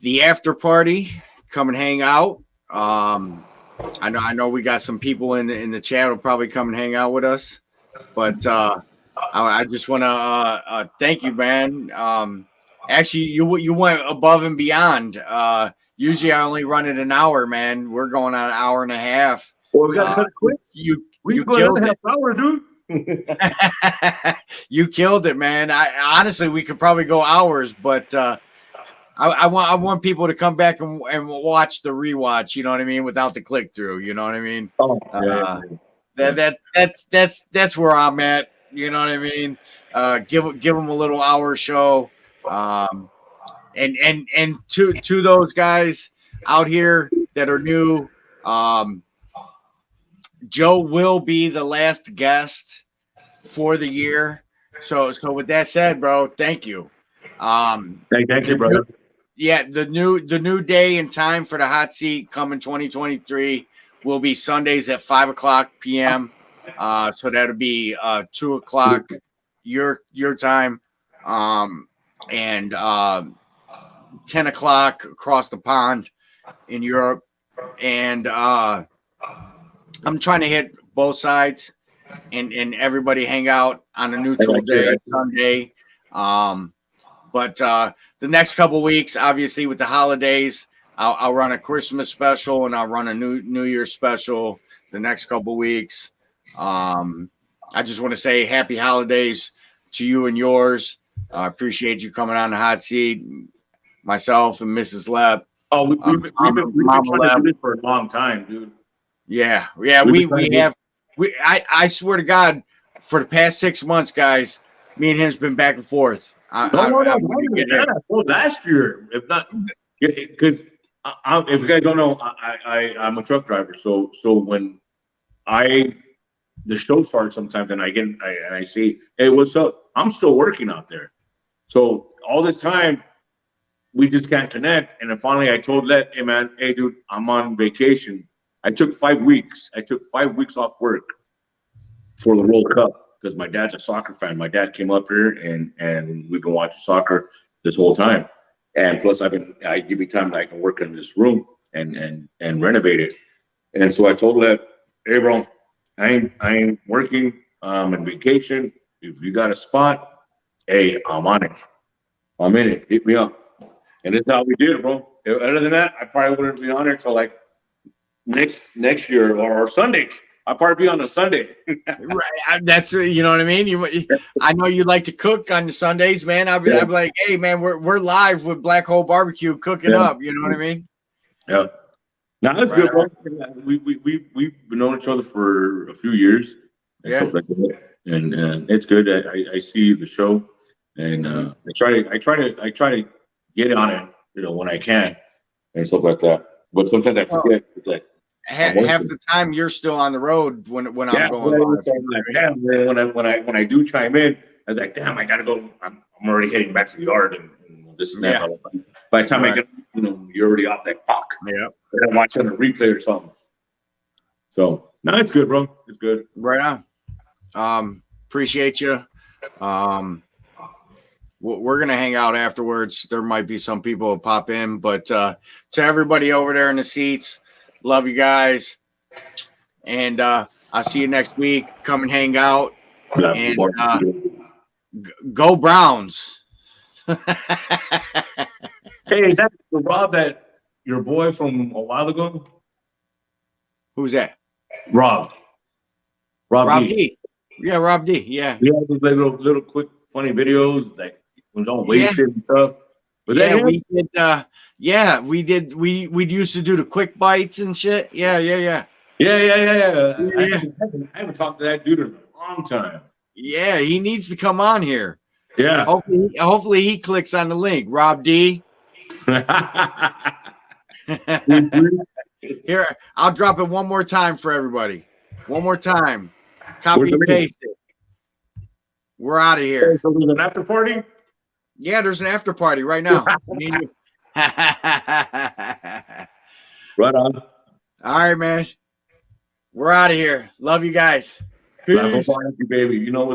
the after party. Come and hang out. I know we got some people in the chat will probably come and hang out with us. But I just want to thank you, man. Actually, you went above and beyond. Usually, I only run it an hour, man. We're going on an hour and a half. Well, we got to cut it quick. You killed it. Hour, dude. You killed it, man. Honestly, we could probably go hours, but I want people to come back and watch the rewatch. You know what I mean? Without the click through. You know what I mean? Oh, yeah. That's where I'm at. You know what I mean? Give them a little hour show. And to those guys out here that are new, Joe will be the last guest for the year. So with that said, bro, thank you. Thank you, brother. The new day and time for the hot seat coming 2023 will be Sundays at 5:00 p.m. So that'll be 2:00 your time, and 10:00 across the pond in Europe. And I'm trying to hit both sides and everybody hang out on a neutral day, Sunday. But the next couple weeks, obviously with the holidays, I'll run a Christmas special and I'll run a New Year's special the next couple weeks. I just want to say happy holidays to you and yours. I appreciate you coming on the hot seat, myself and Mrs. Lep. Oh, we've been trying to do this for a long time, dude. Yeah, we have. I swear to God, for the past 6 months, guys, me and him's been back and forth. Last year, if not, because if you guys don't know, I'm a truck driver. So when the show starts sometimes, and I say, hey, what's up? I'm still working out there. So all this time, we just can't connect. And then finally, I told Let, hey man, hey dude, I'm on vacation. I took 5 weeks. I took 5 weeks off work for the World Cup because my dad's a soccer fan. My dad came up here and we've been watching soccer this whole time. And plus, I give me time that I can work in this room and renovate it. And so I told Let, hey bro, I ain't working. I'm on vacation. If you got a spot, hey, I'm on it. I'm in it. Hit me up. And that's how we did it, bro. Other than that, I probably wouldn't be on it until like next year or Sunday. I'll probably be on a Sunday. Right. That's you know what I mean. I know you like to cook on the Sundays, man. I'd be like, hey, man, we're live with Black Hole Barbecue cooking up. You know what I mean? Yeah. Now that's good, bro. We've known each other for a few years. And stuff like that. And it's good. I see the show, and I try to get on it, when I can, and stuff like that. But sometimes I forget. It's like half the time you're still on the road when I'm going. When I do chime in, I was like, damn, I gotta go. I'm already heading back to the yard and this and that. By the time I get, you're already off that clock. Yeah, I'm watching a replay or something. So no, it's good, bro. It's good. Right on. Appreciate you. We're going to hang out afterwards. There might be some people who pop in, but to everybody over there in the seats, love you guys. And I'll see you next week. Come and hang out. And go Browns. Hey, is that the Rob that your boy from a while ago? Who's that? Rob D. Yeah, Rob D. Yeah. Yeah, those little quick funny videos like when don't Yeah. waste it and stuff. Was that Yeah, him? we did. Yeah, we did. We used to do the quick bites and shit. Yeah. Yeah. I Yeah. haven't talked to that dude in a long time. Yeah, he needs to come on here. Yeah. Hopefully he clicks on the link. Rob D. Here, I'll drop it one more time for everybody. One more time. Where's Copy the and link? paste it. We're out of here. So there's an after party? Yeah, there's an after party right now. Me and you. Right on. All right, man. We're out of here. Love you guys. Laugh Peace. on you, baby. You know what's